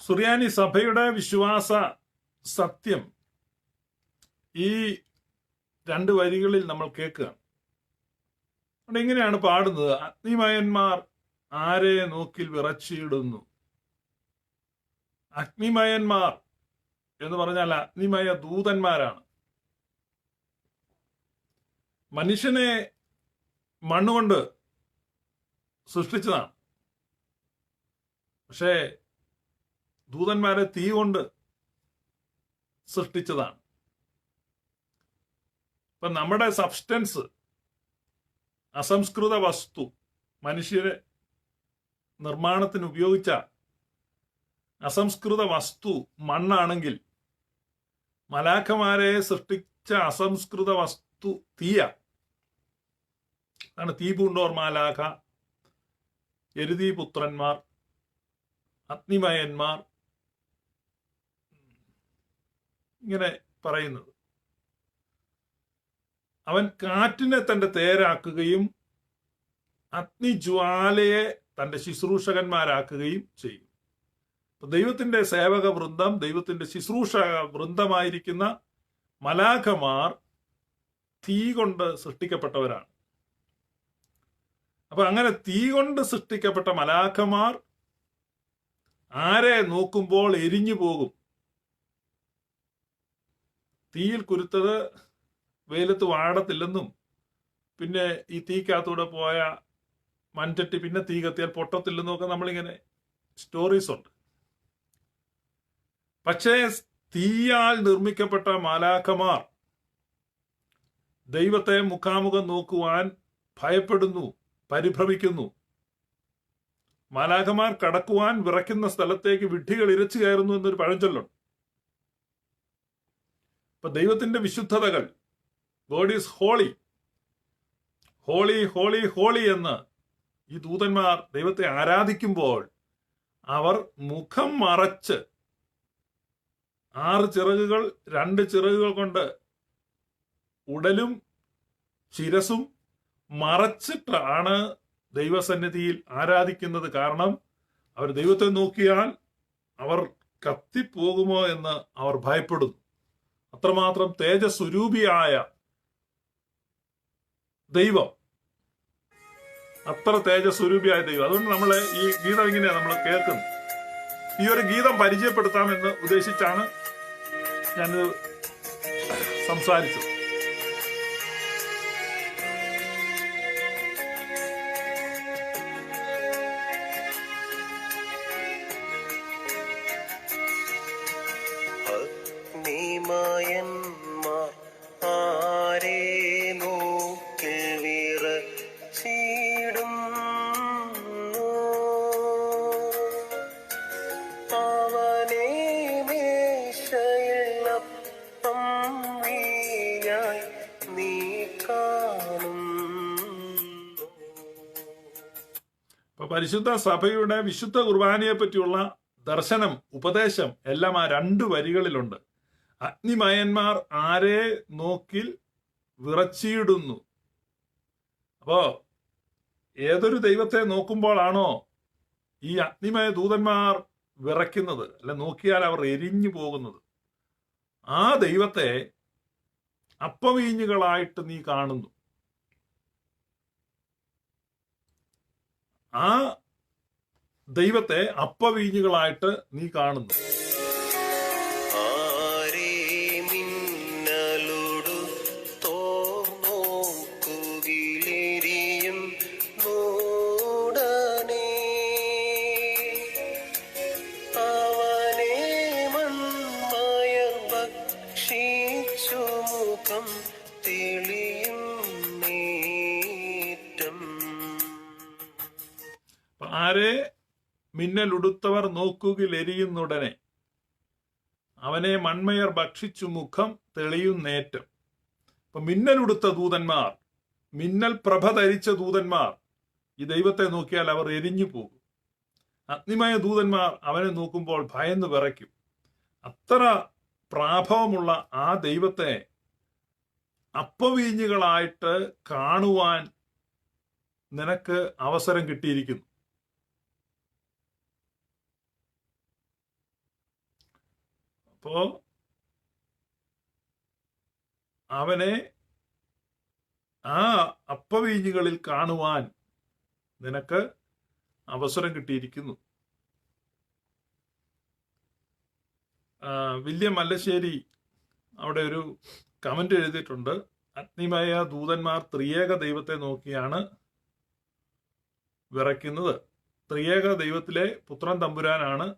സുറിയാനി സഭയുടെ വിശ്വാസ സത്യം ഈ രണ്ട് വരികളിൽ നമ്മൾ കേൾക്കുകയാണ്. അവിടെ ഇങ്ങനെയാണ് പാടുന്നത്: അഗ്നിമയന്മാർ ആരെ നോക്കിൽ വിറച്ചിടുന്നു. അഗ്നിമയന്മാർ എന്ന് പറഞ്ഞാൽ അഗ്നിമയ ദൂതന്മാരാണ്. മനുഷ്യനെ മണ്ണുകൊണ്ട് സൃഷ്ടിച്ചതാണ്, പക്ഷേ ദൂതന്മാരെ തീ കൊണ്ട് സൃഷ്ടിച്ചതാണ്. ഇപ്പൊ നമ്മുടെ സബ്സ്റ്റൻസ്, അസംസ്കൃത വസ്തു, മനുഷ്യരെ നിർമ്മാണത്തിന് ഉപയോഗിച്ച അസംസ്കൃത വസ്തു മണ്ണാണെങ്കിൽ, മലാഖമാരെ സൃഷ്ടിച്ച അസംസ്കൃത വസ്തു തീയ. അതാണ് തീ പൂണ്ടോർ മാലാഖ, എരുതി പുത്രന്മാർ, അഗ്നിമയന്മാർ, ഇങ്ങനെ പറയുന്നത്. അവൻ കാറ്റിനെ തന്റെ തേരാക്കുകയും അഗ്നിജ്വാലയെ തന്റെ ശുശ്രൂഷകന്മാരാക്കുകയും ചെയ്യും. ദൈവത്തിന്റെ സേവക വൃന്ദം, ദൈവത്തിന്റെ ശുശ്രൂഷ വൃന്ദമായിരിക്കുന്ന മലാഖമാർ തീ കൊണ്ട് സൃഷ്ടിക്കപ്പെട്ടവരാണ്. അപ്പൊ അങ്ങനെ തീ കൊണ്ട് സൃഷ്ടിക്കപ്പെട്ട മലാഖമാർ ആരെ നോക്കുമ്പോൾ എരിഞ്ഞു പോകും. തീയിൽ കുരുത്തത് വെയിലത്ത് വാടത്തില്ലെന്നും, പിന്നെ ഈ തീക്കകത്തൂടെ പോയ മൺചട്ടി പിന്നെ തീ കത്തിയാൽ പൊട്ടത്തില്ലെന്നും ഒക്കെ നമ്മളിങ്ങനെ സ്റ്റോറീസ് ഉണ്ട്. പക്ഷേ തീയാൽ നിർമ്മിക്കപ്പെട്ട മാലാഖമാർ ദൈവത്തെ മുഖാമുഖം നോക്കുവാൻ ഭയപ്പെടുന്നു, പരിഭ്രമിക്കുന്നു. മാലാഖമാർ കടക്കുവാൻ വിറയ്ക്കുന്ന സ്ഥലത്തേക്ക് വിഡ്ഢികൾ ഇരച്ചു കയറുന്നു എന്നൊരു പഴഞ്ചൊല്ലുണ്ട്. ഇപ്പൊ ദൈവത്തിന്റെ വിശുദ്ധതകൾ, God is holy, holy holy holy എന്ന് ഈ ദൂതന്മാർ ദൈവത്തെ ആരാധിക്കുമ്പോൾ അവർ മുഖം മറച്ച് 6 ചിറകുകൾ 2 ചിറകുകൾ കൊണ്ട് ഉടലും ശിരസും മറച്ചിട്ടാണ് ദൈവസന്നിധിയിൽ ആരാധിക്കുന്നത്. കാരണം അവർ ദൈവത്തെ നോക്കിയാൽ അവർ കത്തിപ്പോകുമോ എന്ന് അവർ ഭയപ്പെടുന്നു. അത്രമാത്രം തേജസ്വരൂപിയായ ദൈവം, അത്ര തേജസ്വരൂപിയായ ദൈവം. അതുകൊണ്ട് നമ്മൾ ഈ ഗീതം ഇങ്ങനെയാണ് നമ്മൾ കേൾക്കുന്നത്. ഈ ഒരു ഗീതം പരിചയപ്പെടുത്താമെന്ന് ഉദ്ദേശിച്ചാണ് ഞാനിത് സംസാരിച്ചത്. പരിശുദ്ധ സഭയുടെ വിശുദ്ധ കുർബാനയെ പറ്റിയുള്ള ദർശനം, ഉപദേശം എല്ലാം ആ 2 വരികളിലുണ്ട്. അഗ്നിമയന്മാർ ആരെ നോക്കിൽ വിറച്ചിടുന്നു. അപ്പോ ഏതൊരു ദൈവത്തെ നോക്കുമ്പോഴാണോ ഈ അഗ്നിമയ ദൂതന്മാർ വിറയ്ക്കുന്നത്, അല്ല നോക്കിയാൽ അവർ എരിഞ്ഞു പോകുന്നത്, ആ ദൈവത്തെ അപ്പവീഞ്ഞുകളായിട്ട് നീ കാണുന്നു. ആ ദൈവത്തെ അപ്പവീഞ്ഞുകളായിട്ട് നീ കാണുന്നു. ആരെ മിന്നലുടുത്തവർ നോക്കുകിൽ എരിയുന്നുടനെ, അവനെ മൺമയർ ഭക്ഷിച്ചു മുഖം തെളിയുന്നേറ്റം. അപ്പൊ മിന്നലുടുത്ത ദൂതന്മാർ, മിന്നൽ പ്രഭ ധരിച്ച ദൂതന്മാർ ഈ ദൈവത്തെ നോക്കിയാൽ അവർ എരിഞ്ഞു പോകും. അഗ്നിമയ ദൂതന്മാർ അവനെ നോക്കുമ്പോൾ ഭയന്ന് വിറയ്ക്കും. അത്ര പ്രാഭവമുള്ള ആ ദൈവത്തെ അപ്പവീഞ്ഞുകളായിട്ട് കാണുവാൻ നിനക്ക് അവസരം കിട്ടിയിരിക്കുന്നു. അപ്പോ അവനെ ആ അപ്പവീഞ്ഞുകളിൽ കാണുവാൻ നിനക്ക് അവസരം കിട്ടിയിരിക്കുന്നു. വില്യം മല്ലശ്ശേരി അവിടെ ഒരു കമന്റ് എഴുതിയിട്ടുണ്ട്. അഗ്നിമയ ദൂതന്മാർ ത്രിയേക ദൈവത്തെ നോക്കിയാണ് വിറയ്ക്കുന്നത്. ത്രിയേക ദൈവത്തിലെ പുത്രൻ തമ്പുരാനാണ്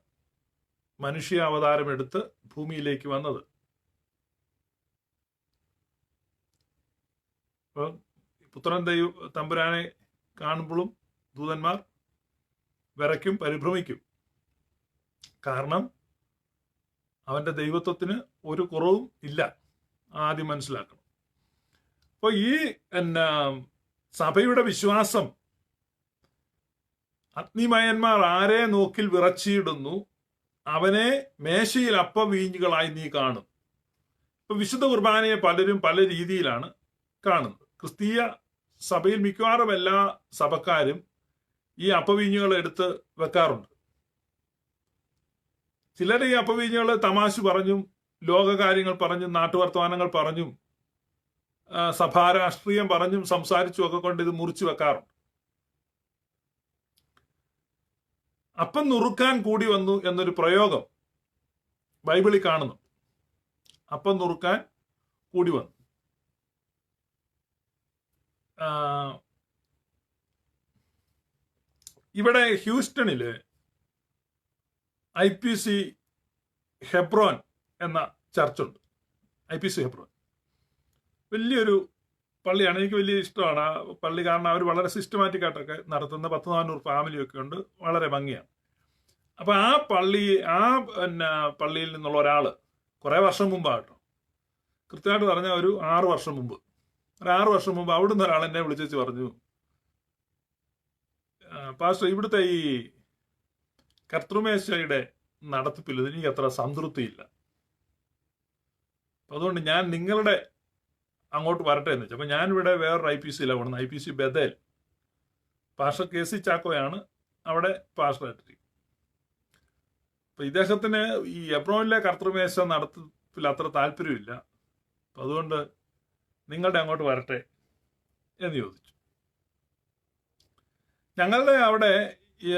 മനുഷ്യാവതാരം എടുത്ത് ഭൂമിയിലേക്ക് വന്നത്. പുത്രൻ തമ്പുരാനെ കാണുമ്പോഴും ദൂതന്മാർ വിറയ്ക്കും, പരിഭ്രമിക്കും. കാരണം അവന്റെ ദൈവത്വത്തിന് ഒരു കുറവും ഇല്ല. ആദ്യം മനസ്സിലാക്കണം. അപ്പൊ ഈ സഭയുടെ വിശ്വാസം, അഗ്നിമയന്മാർ ആരെ നോക്കിൽ വിറച്ചിടുന്നു, അവനെ മേശയിൽ അപ്പവീഞ്ഞുകളായി നീ കാണും. ഇപ്പൊ വിശുദ്ധ കുർബാനയെ പലരും പല രീതിയിലാണ് കാണുന്നത്. ക്രിസ്തീയ സഭയിൽ മിക്കവാറും എല്ലാ സഭക്കാരും ഈ അപ്പവീഞ്ഞുകൾ എടുത്ത് വെക്കാറുണ്ട്. ചിലർ ഈ അപ്പവീഞ്ഞുകൾ തമാശ പറഞ്ഞും ലോകകാര്യങ്ങൾ പറഞ്ഞും നാട്ടുവർത്തമാനങ്ങൾ പറഞ്ഞും സഭാരാഷ്ട്രീയം പറഞ്ഞും സംസാരിച്ചും ഒക്കെ കൊണ്ട് ഇത് മുറിച്ചു വെക്കാറുണ്ട്. അപ്പം നുറുക്കാൻ കൂടി വന്നു എന്നൊരു പ്രയോഗം ബൈബിളിൽ കാണുന്നു. അപ്പം നുറുക്കാൻ കൂടി വന്നു. ഇവിടെ ഹ്യൂസ്റ്റണില് IPC ഹെബ്രോൻ എന്ന ചർച്ചുണ്ട്. IPC ഹെബ്രോൻ വലിയൊരു പള്ളിയാണ്. എനിക്ക് വലിയ ഇഷ്ടമാണ് ആ പള്ളി. കാരണം അവർ വളരെ സിസ്റ്റമാറ്റിക് ആയിട്ടൊക്കെ നടത്തുന്ന 100-400 ഫാമിലിയൊക്കെ ഉണ്ട്. വളരെ ഭംഗിയാണ്. അപ്പൊ ആ പള്ളിയിൽ നിന്നുള്ള ഒരാള് കുറെ വർഷം മുമ്പാട്ടോ, കൃത്യമായിട്ട് പറഞ്ഞ ഒരു 6 വർഷം മുമ്പ്, ഒരു 6 വർഷം മുമ്പ് അവിടുന്ന് ഒരാൾ എന്നെ വിളിച്ചു പറഞ്ഞു, പാസ്റ്റർ, ഇവിടുത്തെ ഈ കർത്തൃമേശയുടെ നടത്തിപ്പിൽ എനിക്ക് അത്ര സംതൃപ്തിയില്ല. അതുകൊണ്ട് ഞാൻ നിങ്ങളുടെ അങ്ങോട്ട് വരട്ടെ എന്ന് വെച്ചു. അപ്പൊ ഞാനിവിടെ വേറൊരു IPCയിലാണ് പോകുന്നത്. IPC ബദേൽ. പാസ്റ്റർ KC ചാക്കോയാണ് അവിടെ പാസ്റ്ററായിട്ടിരിക്കുന്നത്. അപ്പൊ ഇദ്ദേഹത്തിന് ഈ എബ്രോനിലെ കർത്തൃമേശ നടത്തിപ്പിൽ അത്ര താല്പര്യമില്ല. അപ്പൊ അതുകൊണ്ട് നിങ്ങളുടെ അങ്ങോട്ട് വരട്ടെ എന്ന് ചോദിച്ചു. ഞങ്ങളുടെ അവിടെ ഈ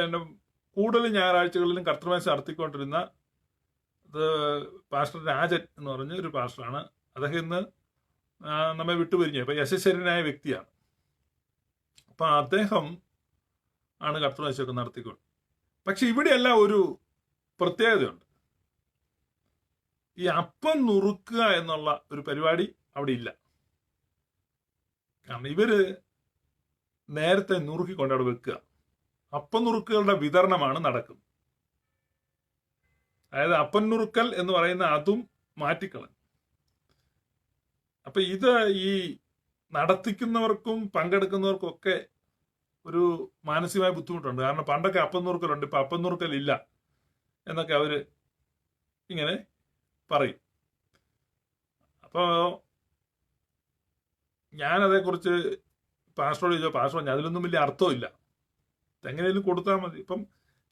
കൂടുതൽ ഞായറാഴ്ചകളിലും കർത്തൃമേശ നടത്തിക്കൊണ്ടിരുന്ന പാസ്റ്റർ രാജൻ എന്ന് പറഞ്ഞ ഒരു പാസ്റ്ററാണ്. അദ്ദേഹം ഇന്ന് നമ്മെ വിട്ടുപിരിഞ്ഞു. ഇപ്പൊ യശസ്വരനായ വ്യക്തിയാണ്. അപ്പൊ അദ്ദേഹം ആണ് കർത്തൃമേശയൊക്കെ നടത്തിക്കൊണ്ട്. പക്ഷെ ഇവിടെയെല്ലാം ഒരു പ്രത്യേകതയുണ്ട്. ഈ അപ്പം നുറുക്കുക എന്നുള്ള ഒരു പരിപാടി അവിടെ ഇല്ല. കാരണം ഇവര് നേരത്തെ നുറുക്കിക്കൊണ്ട് അവിടെ വെക്കുക. അപ്പം നുറുക്കുകളുടെ വിതരണമാണ് നടക്കുന്നത്. അതായത് അപ്പം നുറുക്കൽ എന്ന് പറയുന്ന അതും മാറ്റിക്കളഞ്ഞു. അപ്പൊ ഇത് ഈ നടത്തിക്കുന്നവർക്കും പങ്കെടുക്കുന്നവർക്കും ഒക്കെ ഒരു മാനസികമായ ബുദ്ധിമുട്ടുണ്ട്. കാരണം പണ്ടൊക്കെ അപ്പം നുറുക്കലുണ്ട്, ഇപ്പൊ അപ്പം നുറുക്കൽ ഇല്ല എന്നൊക്കെ അവര് ഇങ്ങനെ പറയും. അപ്പോ ഞാനതേക്കുറിച്ച് പാസ്റ്ററോട് ചോദിച്ചോ, പാസ്റ്റർ പറഞ്ഞു അതിലൊന്നും വലിയ അർത്ഥമില്ല, എങ്ങനെയും കൊടുത്താൽ മതി. ഇപ്പം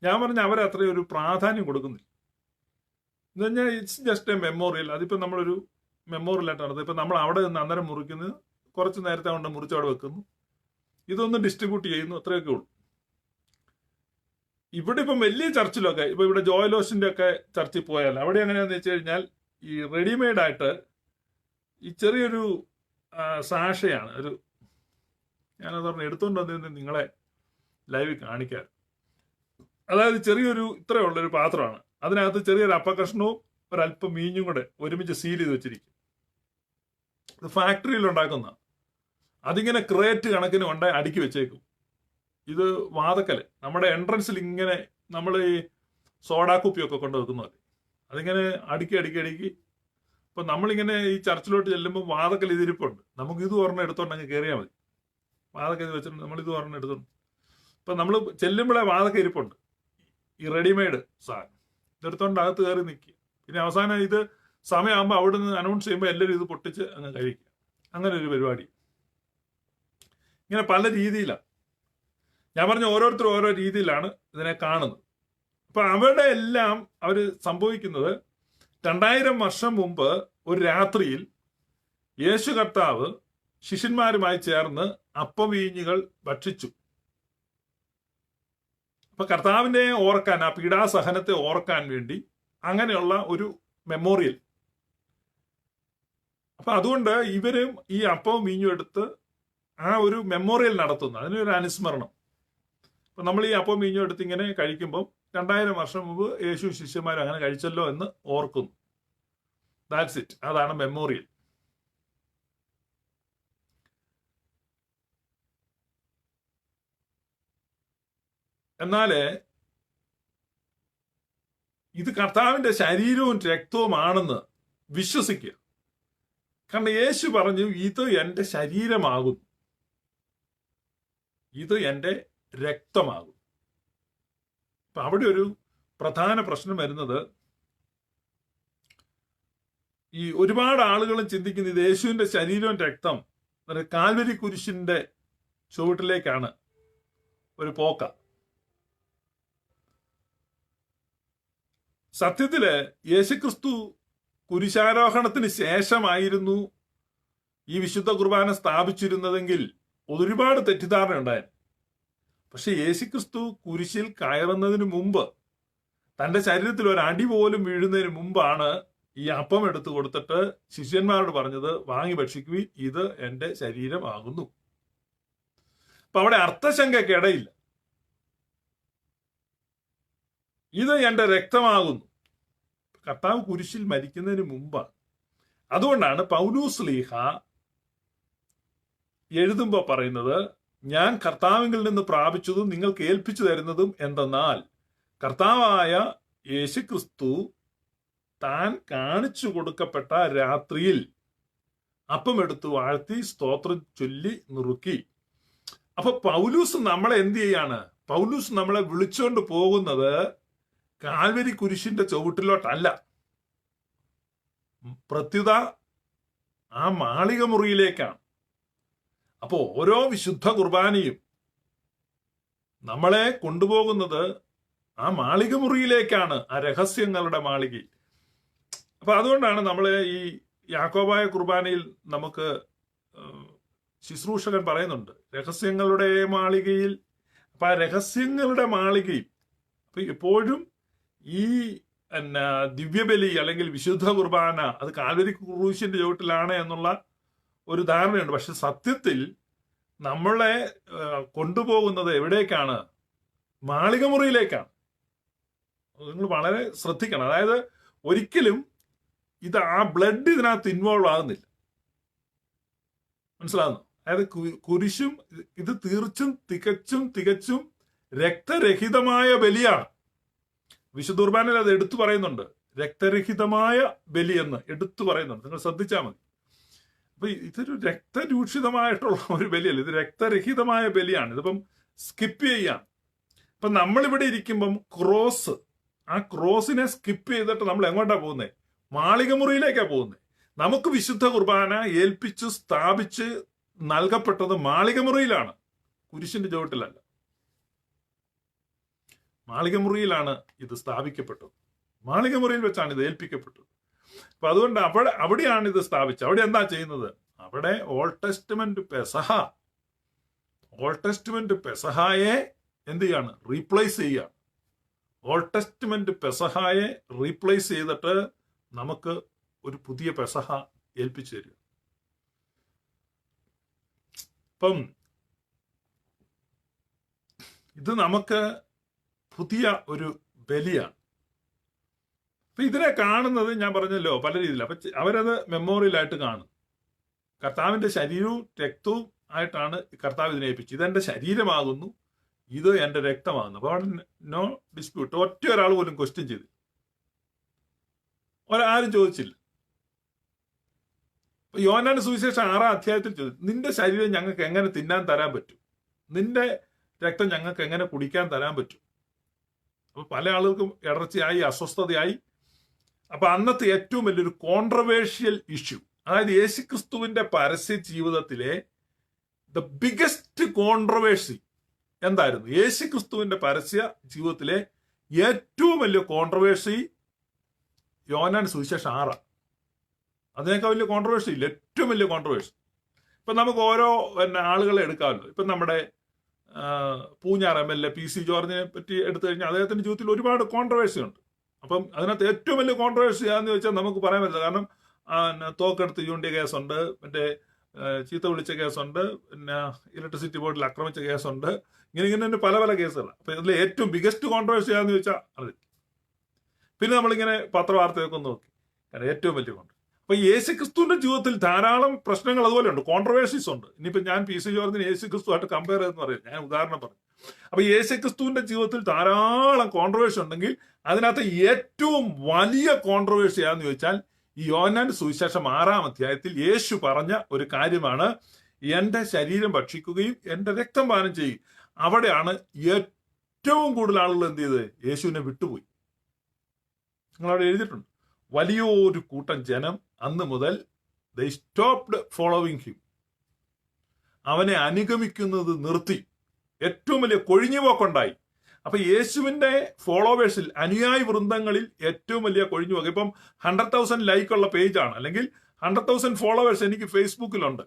ഞാൻ പറഞ്ഞ അവരെ അത്രയും ഒരു പ്രാധാന്യം കൊടുക്കുന്നില്ല. എന്ന് പറഞ്ഞാൽ ഇറ്റ്സ് ജസ്റ്റ് എ മെമ്മോറിയൽ. അതിപ്പോ നമ്മളൊരു മെമ്മോറിയൽ ആയിട്ട് നടത്തുന്നത്. ഇപ്പൊ നമ്മൾ അവിടെ നിന്ന് അന്നേരം മുറിക്കുന്നത്, കുറച്ച് നേരത്തെ കൊണ്ട് മുറിച്ച് അവിടെ വെക്കുന്നു, ഇതൊന്ന് ഡിസ്ട്രിബ്യൂട്ട് ചെയ്യുന്നു, അത്രയൊക്കെ ഉള്ളൂ. ഇവിടെ ഇപ്പം വലിയ ചർച്ചിലൊക്കെ, ഇപ്പൊ ഇവിടെ ജോയലോസിന്റെ ഒക്കെ ചർച്ചിൽ പോയാൽ അവിടെ എങ്ങനെയാന്ന് വെച്ച് കഴിഞ്ഞാൽ ഈ റെഡിമെയ്ഡ് ആയിട്ട് ഈ ചെറിയൊരു സാഷയാണ് ഒരു, ഞാനത് പറഞ്ഞു എടുത്തോണ്ട് വന്നിരുന്ന നിങ്ങളെ ലൈവിൽ കാണിക്കാൻ. അതായത് ചെറിയൊരു ഇത്രയുള്ളൊരു പാത്രമാണ്, അതിനകത്ത് ചെറിയൊരു അപ്പക്കഷ്ണവും ഒരല്പം മീഞ്ഞും കൂടെ ഒരുമിച്ച് സീൽ ചെയ്ത് വെച്ചിരിക്കും. ഇത് ഫാക്ടറിയിൽ ഉണ്ടാക്കുന്ന, അതിങ്ങനെ ക്രേറ്റ് കണക്കിന് കൊണ്ട് അടുക്കി വെച്ചേക്കും. ഇത് വാതക്കല് നമ്മുടെ എൻട്രൻസിൽ ഇങ്ങനെ നമ്മൾ ഈ സോഡാ കുപ്പിയൊക്കെ കൊണ്ട് വെക്കുന്നത്, അതിങ്ങനെ അടുക്കി അടുക്കി അടുക്കി. ഇപ്പൊ നമ്മളിങ്ങനെ ഈ ചർച്ചിലോട്ട് ചെല്ലുമ്പോൾ വാതക്കൽ ഇതിരിപ്പുണ്ട്, നമുക്ക് ഇത് ഒരെണ്ണം എടുത്തോണ്ടെങ്കിൽ കയറിയാൽ മതി. വാതക്ക ഇത് വെച്ചിട്ട് നമ്മൾ ഇത് ഒരെണ്ണം എടുത്തോണ്ട്, ഇപ്പൊ നമ്മൾ ചെല്ലുമ്പോഴേ വാതക്ക ഇരിപ്പുണ്ട്, ഈ റെഡിമെയ്ഡ് സാധനം ഇതെടുത്തോണ്ട് അകത്ത് കയറി നിൽക്കുക. പിന്നെ അവസാനം ഇത് സമയമാകുമ്പോൾ അവിടെ നിന്ന് അനൗൺസ് ചെയ്യുമ്പോൾ എല്ലാവരും ഇത് പൊട്ടിച്ച് അങ്ങ് കഴിക്കുക. അങ്ങനെ ഒരു പരിപാടി ഇങ്ങനെ പല രീതിയിലാണ്. ഞാൻ പറഞ്ഞ ഓരോരുത്തരും ഓരോ രീതിയിലാണ് ഇതിനെ കാണുന്നത്. അപ്പൊ അവരുടെ എല്ലാം അവർ സംഭവിക്കുന്നത് 2000 വർഷം മുമ്പ് ഒരു രാത്രിയിൽ യേശു കർത്താവ് ശിഷ്യന്മാരുമായി ചേർന്ന് അപ്പവീഞ്ഞുകൾ ഭക്ഷിച്ചു. അപ്പൊ കർത്താവിനെ ഓർക്കാൻ, ആ പീഡാസഹനത്തെ ഓർക്കാൻ വേണ്ടി അങ്ങനെയുള്ള ഒരു മെമ്മോറിയൽ. അപ്പൊ അതുകൊണ്ട് ഇവരും ഈ അപ്പവും വീഞ്ഞും എടുത്ത് ആ ഒരു മെമ്മോറിയൽ നടത്തുന്നു, അതിനൊരു അനുസ്മരണം. അപ്പൊ നമ്മൾ ഈ അപ്പവും വീഞ്ഞും എടുത്ത് ഇങ്ങനെ കഴിക്കുമ്പോൾ 2000 വർഷം മുമ്പ് യേശു ശിഷ്യന്മാർ അങ്ങനെ കഴിച്ചല്ലോ എന്ന് ഓർക്കുന്നു. That's it. അതാണ് മെമ്മോറിയൽ. എന്നാല് ഇത് കർത്താവിന്റെ ശരീരവും രക്തവുമാണെന്ന് വിശ്വസിക്കുക. കാരണം യേശു പറഞ്ഞു, ഇത് എന്റെ ശരീരമാകും, ഇത് എന്റെ രക്തമാകും. അപ്പൊ അവിടെ ഒരു പ്രധാന പ്രശ്നം വരുന്നത്, ഈ ഒരുപാട് ആളുകളും ചിന്തിക്കുന്നത് ഇത് യേശുവിന്റെ ശരീരവും രക്തം കാൽവരി കുരിശിന്റെ ചുവട്ടിലേക്കാണ് ഒരു പോക്ക. സത്യത്തില് യേശുക്രിസ്തു കുരിശാരോഹണത്തിന് ശേഷമായിരുന്നു ഈ വിശുദ്ധ കുർബാന സ്ഥാപിച്ചിരുന്നതെങ്കിൽ ഒരുപാട് തെറ്റിദ്ധാരണ ഉണ്ടായിരുന്നു. പക്ഷെ യേശുക്രിസ്തു കുരിശിൽ കയറുന്നതിന് മുമ്പ്, തന്റെ ശരീരത്തിൽ ഒരു അടി പോലും വീഴുന്നതിന് മുമ്പാണ് ഈ അപ്പം എടുത്തു കൊടുത്തിട്ട് ശിഷ്യന്മാരോട് പറഞ്ഞത്, വാങ്ങി ഭക്ഷിക്കുവിൻ, ഇത് എന്റെ ശരീരമാകുന്നു. അപ്പൊ അവിടെ അർത്ഥശങ്കയ്ക്ക് ഇടയില്ല. ഇത് എന്റെ രക്തമാകുന്നു. കർത്താവ് കുരിശിൽ മരിക്കുന്നതിന് മുമ്പാണ്. അതുകൊണ്ടാണ് പൗലോസ് ശ്ലീഹ എഴുതുമ്പോ പറയുന്നത്, ഞാൻ കർത്താവിൽ നിന്ന് പ്രാപിച്ചതും നിങ്ങൾക്ക് ഏൽപ്പിച്ചു തരുന്നതും എന്തെന്നാൽ കർത്താവായ യേശുക്രിസ്തു താൻ കാണിച്ചു കൊടുക്കപ്പെട്ട രാത്രിയിൽ അപ്പം എടുത്തു വാഴ്ത്തി സ്തോത്രം ചൊല്ലി നുറുക്കി. അപ്പൊ പൗലൂസ് നമ്മളെ എന്ത് ചെയ്യാണ്? പൗലൂസ് നമ്മളെ വിളിച്ചുകൊണ്ട് പോകുന്നത് കാൽവരി കുരിശിന്റെ ചുവട്ടിലോട്ടല്ല, പ്രത്യുത ആ മാളിക മുറിയിലേക്കാണ്. അപ്പോ ഓരോ വിശുദ്ധ കുർബാനയും നമ്മളെ കൊണ്ടുപോകുന്നത് ആ മാളിക മുറിയിലേക്കാണ്, ആ രഹസ്യങ്ങളുടെ മാളികയിൽ. അപ്പൊ അതുകൊണ്ടാണ് നമ്മൾ ഈ യാക്കോബായ കുർബാനയിൽ നമുക്ക് ശുശ്രൂഷകൻ പറയുന്നുണ്ട്, രഹസ്യങ്ങളുടെ മാളികയിൽ. അപ്പൊ ആ രഹസ്യങ്ങളുടെ മാളികയിൽ അപ്പൊ എപ്പോഴും ഈ ദിവ്യബലി അല്ലെങ്കിൽ വിശുദ്ധ കുർബാന അത് കാൽവരി ക്രൂശിന്റെ ചുവട്ടിലാണ് എന്നുള്ള ഒരു ധാരണയുണ്ട്. പക്ഷെ സത്യത്തിൽ നമ്മളെ കൊണ്ടുപോകുന്നത് എവിടേക്കാണ്? മാളിക മുറിയിലേക്കാണ്. നിങ്ങൾ വളരെ ശ്രദ്ധിക്കണം. അതായത് ഒരിക്കലും ഇത് ആ ബ്ലഡ് ഇതിനകത്ത് ഇൻവോൾവ് ആകുന്നില്ല. മനസ്സിലാകുന്നു? അതായത് കുരിശും ഇത് തികച്ചും രക്തരഹിതമായ ബലിയാണ്. വിശുദ്ധ കുർബാനയിൽ അത് എടുത്തു പറയുന്നുണ്ട്, രക്തരഹിതമായ ബലി എന്ന് എടുത്തു പറയുന്നുണ്ട്. നിങ്ങൾ ശ്രദ്ധിച്ചാൽ മതി. അപ്പൊ ഇതൊരു രക്തരൂക്ഷിതമായിട്ടുള്ള ഒരു ബലിയല്ല, ഇത് രക്തരഹിതമായ ബലിയാണ്. ഇതിപ്പം സ്കിപ്പ് ചെയ്യാം. ഇപ്പൊ നമ്മളിവിടെ ഇരിക്കുമ്പം ആ ക്രോസിനെ സ്കിപ്പ് ചെയ്തിട്ട് നമ്മൾ എങ്ങോട്ടാ പോകുന്നത്? മാളിക മുറിയിലേക്കാ പോകുന്നത്. നമുക്ക് വിശുദ്ധ കുർബാന ഏൽപ്പിച്ച് സ്ഥാപിച്ച് നൽകപ്പെട്ടത് മാളിക മുറിയിലാണ്, കുരിശിന്റെ ചുവട്ടിലല്ല. മാളിക മുറിയിലാണ് ഇത് സ്ഥാപിക്കപ്പെട്ടത്, മാളിക മുറിയിൽ വെച്ചാണ് ഇത് ഏൽപ്പിക്കപ്പെട്ടത്. അപ്പൊ അതുകൊണ്ട് അവിടെയാണ് ഇത് സ്ഥാപിച്ചത്. അവിടെ എന്താ ചെയ്യുന്നത്? അവിടെ ഓൾഡ് ടെസ്റ്റ്മെന്റ് പെസഹായെ എന്ത് ചെയ്യാണ്? റീപ്ലേസ് ചെയ്യാണ്. ഓൾഡ് ടെസ്റ്റ്മെന്റ് പെസഹായെ റീപ്ലേസ് ചെയ്തിട്ട് നമുക്ക് ഒരു പുതിയ പെസഹ ഏൽപ്പിച്ചു തരും. അപ്പം ഇത് നമുക്ക് പുതിയ ഒരു ബലിയാണ്. അപ്പൊ ഇതിനെ കാണുന്നത് ഞാൻ പറഞ്ഞല്ലോ പല രീതിയിൽ. അപ്പൊ അവരത് മെമ്മോറിയലായിട്ട് കാണും. കർത്താവിന്റെ ശരീരവും രക്തവും ആയിട്ടാണ് കർത്താവ് ഇതിനെ ഏൽപ്പിച്ചത്. ഇതെന്റെ ശരീരമാകുന്നു, ഇത് എന്റെ രക്തമാകുന്നു. അപ്പൊ അവിടെ നോ ഡിസ്പ്യൂട്ട്. ഒറ്റ ഒരാൾ പോലും ക്വസ്റ്റ്യൻ ചെയ്തു, ആരും ചോദിച്ചില്ല. യോഹന്നാന്റെ സുവിശേഷം 6-ാം അധ്യായത്തിൽ ചോദിച്ചു, നിന്റെ ശരീരം ഞങ്ങൾക്ക് എങ്ങനെ തിന്നാൻ തരാൻ പറ്റും? നിന്റെ രക്തം ഞങ്ങൾക്ക് എങ്ങനെ കുടിക്കാൻ തരാൻ പറ്റും? അപ്പൊ പല ആളുകൾക്കും ഇടർച്ചയായി, അസ്വസ്ഥതയായി. അപ്പൊ അന്നത്തെ ഏറ്റവും വലിയൊരു കോൺട്രവേഴ്ഷ്യൽ ഇഷ്യൂ, അതായത് യേശുക്രിസ്തുവിന്റെ പരസ്യ ജീവിതത്തിലെ ദ ബിഗസ്റ്റ് കോൺട്രവേഴ്സി എന്തായിരുന്നു? യേശുക്രിസ്തുവിന്റെ പരസ്യ ജീവിതത്തിലെ ഏറ്റവും വലിയ കോൺട്രവേഴ്സി യോഹന്നാൻ സുവിശേഷം 6. അതിനേക്കാൾ വലിയ കോൺട്രവേഴ്സി ഇല്ല, ഏറ്റവും വലിയ കോൺട്രവേഴ്സി. ഇപ്പൊ നമുക്ക് ഓരോ ആളുകളെ എടുക്കാമല്ലോ. ഇപ്പൊ നമ്മുടെ പൂഞ്ഞാർ MLA PC ജോർജിനെ പറ്റി എടുത്തു കഴിഞ്ഞാൽ അദ്ദേഹത്തിന്റെ ജീവിതത്തിൽ ഒരുപാട് കോൺട്രവേഴ്സി ഉണ്ട്. അപ്പം അതിനകത്ത് ഏറ്റവും വലിയ കോൺട്രവേഴ്സി ആണെന്ന് ചോദിച്ചാൽ നമുക്ക് പറയാൻ പറ്റില്ല. കാരണം തോക്കെടുത്ത് ചൂണ്ടിയ കേസുണ്ട്, മറ്റേ ചീത്ത വിളിച്ച കേസുണ്ട്, പിന്നെ ഇലക്ട്രിസിറ്റി ബോർഡിൽ ആക്രമിച്ച കേസുണ്ട്, ഇങ്ങനെ പല പല കേസുകളാണ്. അപ്പൊ ഇതിൽ ഏറ്റവും ബിഗസ്റ്റ് കോൺട്രവേഴ്സി ആണെന്ന് ചോദിച്ചാൽ അത്. പിന്നെ നമ്മളിങ്ങനെ പത്രവാർത്തയൊക്കെ നോക്കി, കാരണം ഏറ്റവും വലിയ കോൺട്രവേഴ്സി. അപ്പൊ യേശുക്രിസ്തുവിന്റെ ജീവിതത്തിൽ ധാരാളം പ്രശ്നങ്ങൾ അതുപോലെ ഉണ്ട്, കോൺട്രവേഴ്സീസ് ഉണ്ട്. ഇനിയിപ്പോ ഞാൻ PC ജോർജിന് യേശുക്രിസ്തുവായിട്ട് കമ്പയർ ചെയ്തെന്ന് പറയും, ഞാൻ ഉദാഹരണം പറഞ്ഞു. അപ്പൊ യേശുക്രിസ്തുവിന്റെ ജീവിതത്തിൽ ധാരാളം കോൺട്രവേഴ്സി ഉണ്ടെങ്കിൽ അതിനകത്ത് ഏറ്റവും വലിയ കോൺട്രവേഴ്സി ആണെന്ന് ചോദിച്ചാൽ ഈ യോഹന്നാന്റെ സുവിശേഷം 6-ാം അധ്യായത്തിൽ യേശു പറഞ്ഞ ഒരു കാര്യമാണ്, എന്റെ ശരീരം ഭക്ഷിക്കുകയും എന്റെ രക്തം പാനം ചെയ്യും. അവിടെയാണ് ഏറ്റവും കൂടുതൽ ആളുകൾ എന്ത് ചെയ്ത് യേശുവിനെ വിട്ടുപോയി. നിങ്ങളവിടെ എഴുതിയിട്ടുണ്ട്, വലിയൊരു കൂട്ടം ജനം അന്ന് മുതൽ they stopped following him. അവനെ അനുഗമിക്കുന്നത് നിർത്തി. ഏറ്റവും വലിയ കൊഴിഞ്ഞുപോക്കുണ്ടായി. അപ്പൊ യേശുവിന്റെ ഫോളോവേഴ്സിൽ, അനുയായി വൃന്ദങ്ങളിൽ ഏറ്റവും വലിയ കൊഴിഞ്ഞുപോക്ക്. ഇപ്പം 100,000 ലൈക്കുള്ള പേജാണ്, അല്ലെങ്കിൽ 100,000 ഫോളോവേഴ്സ് എനിക്ക് ഫേസ്ബുക്കിലുണ്ട്.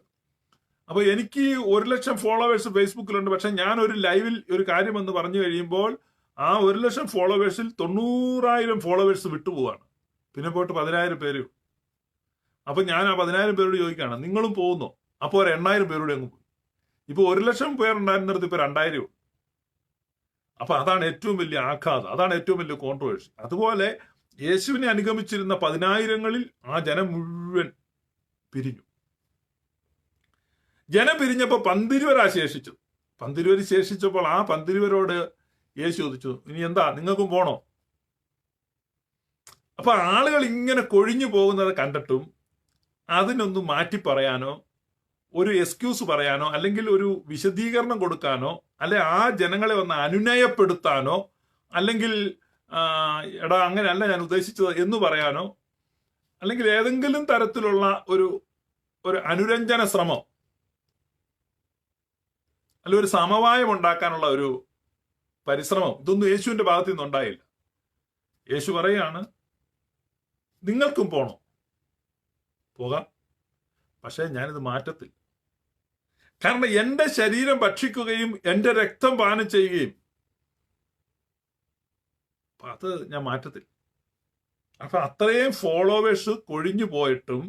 അപ്പൊ എനിക്ക് 1,00,000 ഫോളോവേഴ്സ് ഫേസ്ബുക്കിലുണ്ട്. പക്ഷെ ഞാൻ ഒരു ലൈവിൽ ഒരു കാര്യം എന്ന് പറഞ്ഞു കഴിയുമ്പോൾ ആ 1,00,000 ഫോളോവേഴ്സിൽ 90,000 ഫോളോവേഴ്സ് വിട്ടുപോവാണ്. പിന്നെ പോയിട്ട് 10,000 പേര്. അപ്പൊ ഞാൻ ആ 10,000 പേരോട് ചോദിക്കുകയാണ്, നിങ്ങളും പോകുന്നോ? അപ്പോൾ ഒരു 8,000 പേരോട് അങ്ങ് പോയി. ഇപ്പൊ 1,00,000 പേരുണ്ടായിരുന്നിടത്ത് ഇപ്പൊ 2,000. അപ്പൊ അതാണ് ഏറ്റവും വലിയ ആഘാതം, അതാണ് ഏറ്റവും വലിയ കോൺട്രവേഴ്സി. അതുപോലെ യേശുവിനെ അനുഗമിച്ചിരുന്ന 10,000-ങ്ങളിൽ ആ ജനം മുഴുവൻ പിരിഞ്ഞു. ജനം പിരിഞ്ഞപ്പോ 12 ശേഷിച്ചത്. 12 ശേഷിച്ചപ്പോൾ ആ 12 യേശു ചോദിച്ചു, ഇനി എന്താ, നിങ്ങൾക്കും പോണോ? അപ്പൊ ആളുകൾ ഇങ്ങനെ കൊഴിഞ്ഞു പോകുന്നത് കണ്ടിട്ടും അതിനൊന്നും മാറ്റി പറയാനോ ഒരു എക്സ്ക്യൂസ് പറയാനോ അല്ലെങ്കിൽ ഒരു വിശദീകരണം കൊടുക്കാനോ അല്ലെ ആ ജനങ്ങളെ ഒന്ന് അനുനയപ്പെടുത്താനോ അല്ലെങ്കിൽ എടാ അങ്ങനെയല്ല ഞാൻ ഉദ്ദേശിച്ചത് എന്ന് പറയാനോ അല്ലെങ്കിൽ ഏതെങ്കിലും തരത്തിലുള്ള ഒരു അനുരഞ്ജന ശ്രമം അല്ല ഒരു സമവായം ഉണ്ടാക്കാനുള്ള ഒരു പരിശ്രമം ഇതൊന്നും യേശുവിന്റെ ഭാഗത്തു നിന്നുണ്ടായില്ല. യേശു പറയാണ്, നിങ്ങൾക്കും പോണോ? പോകാം, പക്ഷെ ഞാനിത് മാറ്റത്തില്ല. കാരണം എന്റെ ശരീരം ഭക്ഷിക്കുകയും എന്റെ രക്തം പാനം ചെയ്യുകയും അത് ഞാൻ മാറ്റത്തില്ല. അപ്പൊ അത്രയും ഫോളോവേഴ്സ് കൊഴിഞ്ഞു പോയിട്ടും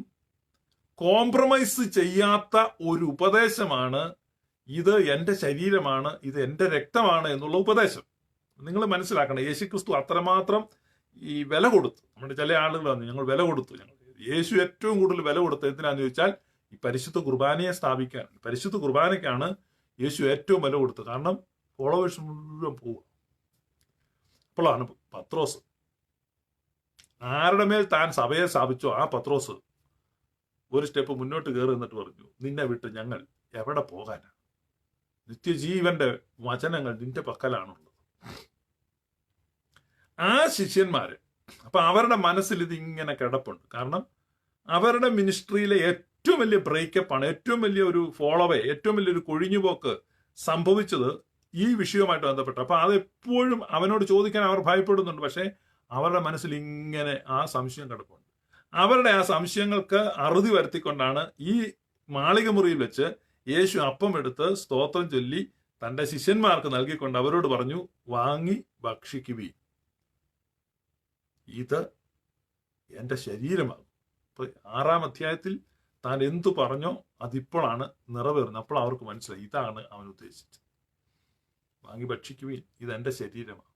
കോംപ്രമൈസ് ചെയ്യാത്ത ഒരു ഉപദേശമാണ് ഇത്. എന്റെ ശരീരമാണ്, ഇത് എന്റെ രക്തമാണ് എന്നുള്ള ഉപദേശം നിങ്ങൾ മനസ്സിലാക്കണം. യേശുക്രിസ്തു അത്രമാത്രം ഈ വില കൊടുത്തു. നമ്മുടെ ചില ആളുകൾ വന്നു, ഞങ്ങൾ വില കൊടുത്തു. യേശു ഏറ്റവും കൂടുതൽ വില കൊടുത്തു എന്തിനാന്ന് ചോദിച്ചാൽ ഈ പരിശുദ്ധ കുർബാനയെ സ്ഥാപിക്കാൻ. പരിശുദ്ധ കുർബാനയ്ക്കാണ് യേശു ഏറ്റവും വില കൊടുത്തത്. കാരണം ഫോളോവേഴ്സ് മുഴുവൻ പോവുക. അപ്പോഴാണ് പത്രോസ്, ആരുടെ മേൽ താൻ സഭയെ സ്ഥാപിച്ചോ ആ പത്രോസ് ഒരു സ്റ്റെപ്പ് മുന്നോട്ട് കയറി എന്നിട്ട് പറഞ്ഞു, നിന്നെ വിട്ട് ഞങ്ങൾ എവിടെ പോകാനാ? നിത്യജീവന്റെ വചനങ്ങൾ നിന്റെ പക്കലാണുള്ളത്. ആ ശിഷ്യന്മാര് അപ്പൊ അവരുടെ മനസ്സിൽ ഇത് ഇങ്ങനെ കിടപ്പുണ്ട്. കാരണം അവരുടെ മിനിസ്ട്രിയിലെ ഏറ്റവും വലിയ ബ്രേക്കപ്പാണ്, ഏറ്റവും വലിയ ഒരു ഫോളോവേ, ഏറ്റവും വലിയൊരു കൊഴിഞ്ഞുപോക്ക് സംഭവിച്ചത് ഈ വിഷയവുമായിട്ട് ബന്ധപ്പെട്ട്. അപ്പൊ അതെപ്പോഴും അവനോട് ചോദിക്കാൻ അവർ ഭയപ്പെടുന്നുണ്ട്. പക്ഷെ അവരുടെ മനസ്സിൽ ഇങ്ങനെ ആ സംശയം കിടപ്പുണ്ട്. അവരുടെ ആ സംശയങ്ങൾക്ക് അറുതി വരുത്തിക്കൊണ്ടാണ് ഈ മാളികമുറിയിൽ വെച്ച് യേശു അപ്പം എടുത്ത് സ്തോത്രം ചൊല്ലി തന്റെ ശിഷ്യന്മാർക്ക് നൽകിക്കൊണ്ട് അവരോട് പറഞ്ഞു, വാങ്ങി ഭക്ഷിക്കുവീൻ, ഇത് എന്റെ ശരീരമാകും. അപ്പൊ 6-ാം അധ്യായത്തിൽ താൻ എന്തു പറഞ്ഞോ അതിപ്പോഴാണ് നിറവേറുന്നത്. അപ്പോൾ അവർക്ക് മനസ്സിലായി ഇതാണ് അവൻ ഉദ്ദേശിച്ചത്. വാങ്ങി ഭക്ഷിക്കുവീൻ, ഇതെന്റെ ശരീരമാകും.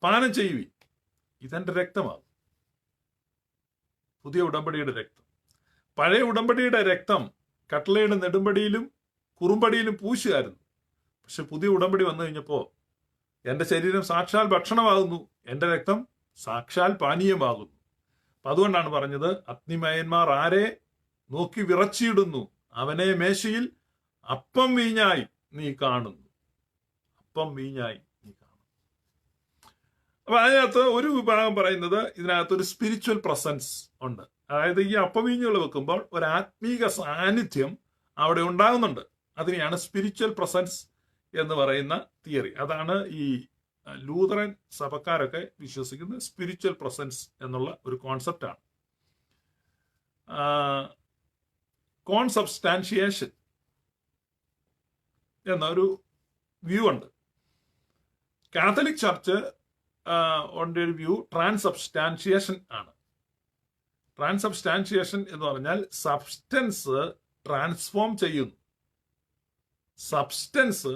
പാനം ചെയ്യുവീൻ, ഇതെന്റെ രക്തമാകും. പുതിയ ഉടമ്പടിയുടെ രക്തം. പഴയ ഉടമ്പടിയുടെ രക്തം കട്ടളയുടെ നെടുമ്പടിയിലും കുറുമ്പടിയിലും പൂശുകയായിരുന്നു. പക്ഷെ പുതിയ ഉടമ്പടി വന്നു കഴിഞ്ഞപ്പോ എന്റെ ശരീരം സാക്ഷാൽ ഭക്ഷണമാകുന്നു, എന്റെ രക്തം സാക്ഷാൽ പാനീയമാകുന്നു. അപ്പൊ അതുകൊണ്ടാണ് പറഞ്ഞത്, അഗ്നിമയന്മാർ ആരെ നോക്കി വിറച്ചിടുന്നു, അവനെ മേശയിൽ അപ്പം വീഞ്ഞായി നീ കാണുന്നു. അപ്പം വീഞ്ഞായി നീ കാണുന്നു. അപ്പൊ അതിനകത്ത് ഒരു വിഭാഗം പറയുന്നത് ഇതിനകത്ത് ഒരു സ്പിരിച്വൽ പ്രസൻസ് ഉണ്ട്. അതായത് ഈ അപ്പവീഞ്ഞുകൾ വെക്കുമ്പോൾ ഒരു ആത്മീക സാന്നിധ്യം അവിടെ ഉണ്ടാകുന്നുണ്ട്. അതിനെയാണ് സ്പിരിച്വൽ പ്രസൻസ് എന്ന് പറയുന്ന തിയറി. അതാണ് ഈ ലൂതറൻ സഭക്കാരൊക്കെ വിശ്വസിക്കുന്നത് സ്പിരിച്വൽ പ്രസൻസ് എന്നുള്ള ഒരു കോൺസെപ്റ്റാണ്. കോൺസബ്സ്റ്റാൻഷിയേഷൻ എന്നൊരു വ്യൂ ഉണ്ട്. കാത്തലിക് ചർച്ച് ഒരു വ്യൂ ട്രാൻസബ്സ്റ്റാൻഷിയേഷൻ ആണ്. ട്രാൻസബ്സ്റ്റാൻഷിയേഷൻ എന്ന് പറഞ്ഞാൽ സബ്സ്റ്റൻസ് ട്രാൻസ്ഫോം ചെയ്യുന്നു. സബ്സ്റ്റൻസ്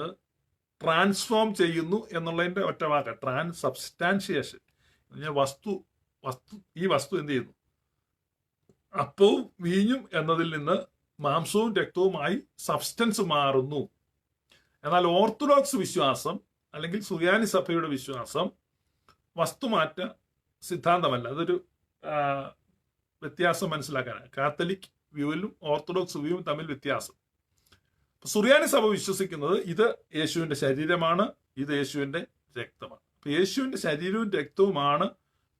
ട്രാൻസ്ഫോം ചെയ്യുന്നു എന്നുള്ളതിന്റെ ഒറ്റ വാക്ക് ട്രാൻസബ്സ്റ്റാൻഷിയേഷൻ. ഈ വസ്തു എന്ത് ചെയ്യുന്നു? അപ്പവും വീഞ്ഞും എന്നതിൽ നിന്ന് മാംസവും രക്തവുമായി സബ്സ്റ്റൻസ് മാറുന്നു. എന്നാൽ ഓർത്തഡോക്സ് വിശ്വാസം അല്ലെങ്കിൽ സുറിയാനി സഭയുടെ വിശ്വാസം വസ്തുമാറ്റ സിദ്ധാന്തമല്ല. അതൊരു വ്യത്യാസം മനസ്സിലാക്കാനാണ്. കാത്തലിക് വ്യൂവിലും ഓർത്തഡോക്സ് വ്യൂവും തമ്മിൽ വ്യത്യാസം. സുറിയാനി സഭ വിശ്വസിക്കുന്നത് ഇത് യേശുവിന്റെ ശരീരമാണ്, ഇത് യേശുവിന്റെ രക്തമാണ്. അപ്പൊ യേശുവിന്റെ ശരീരവും രക്തവുമാണ്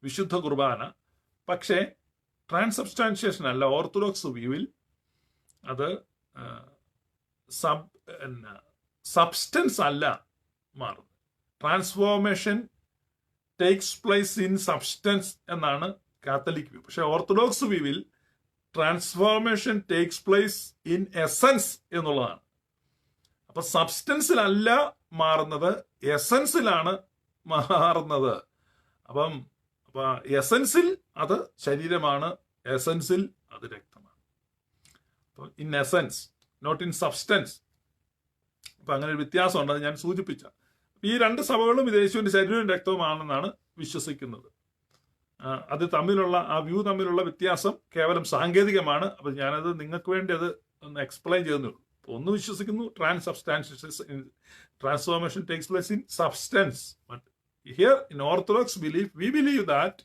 വിശുദ്ധ കുർബാന. പക്ഷേ ട്രാൻസബ്സ്റ്റാൻഷിയേഷൻ അല്ല. ഓർത്തഡോക്സ് വ്യൂവിൽ അത് സബ്സ്റ്റൻസ് അല്ല മാറുന്നത്. Transformation takes place in substance എന്നാണ് കാത്തലിക് വ്യൂ. പക്ഷെ ഓർത്തഡോക്സ് വ്യൂവിൽ transformation takes place in essence എന്നുള്ളതാണ്. അപ്പൊ സബ്സ്റ്റൻസിലല്ല മാറുന്നത്, എസൻസിലാണ് മാറുന്നത്. അപ്പൊ എസൻസിൽ അത് ശരീരമാണ്, എസൻസിൽ അത് രക്തമാണ്. അപ്പൊ in essence not in substance. അപ്പൊ അങ്ങനെ ഒരു വ്യത്യാസം ഉണ്ട്, അത് ഞാൻ സൂചിപ്പിച്ച. ഈ രണ്ട് സഭകളും ഇത് യേശുവിന്റെ ശരീരവും രക്തവുമാണെന്നാണ് വിശ്വസിക്കുന്നത്. അത് തമ്മിലുള്ള ആ വ്യൂ തമ്മിലുള്ള വ്യത്യാസം കേവലം സാങ്കേതികമാണ്. അപ്പൊ ഞാനത് നിങ്ങൾക്ക് വേണ്ടി അത് ഒന്ന് എക്സ്പ്ലെയിൻ ചെയ്യുന്നുള്ളൂ. ഒന്ന് വിശ്വസിക്കുന്നു transformation takes place in substance. But here in orthodox belief we believe that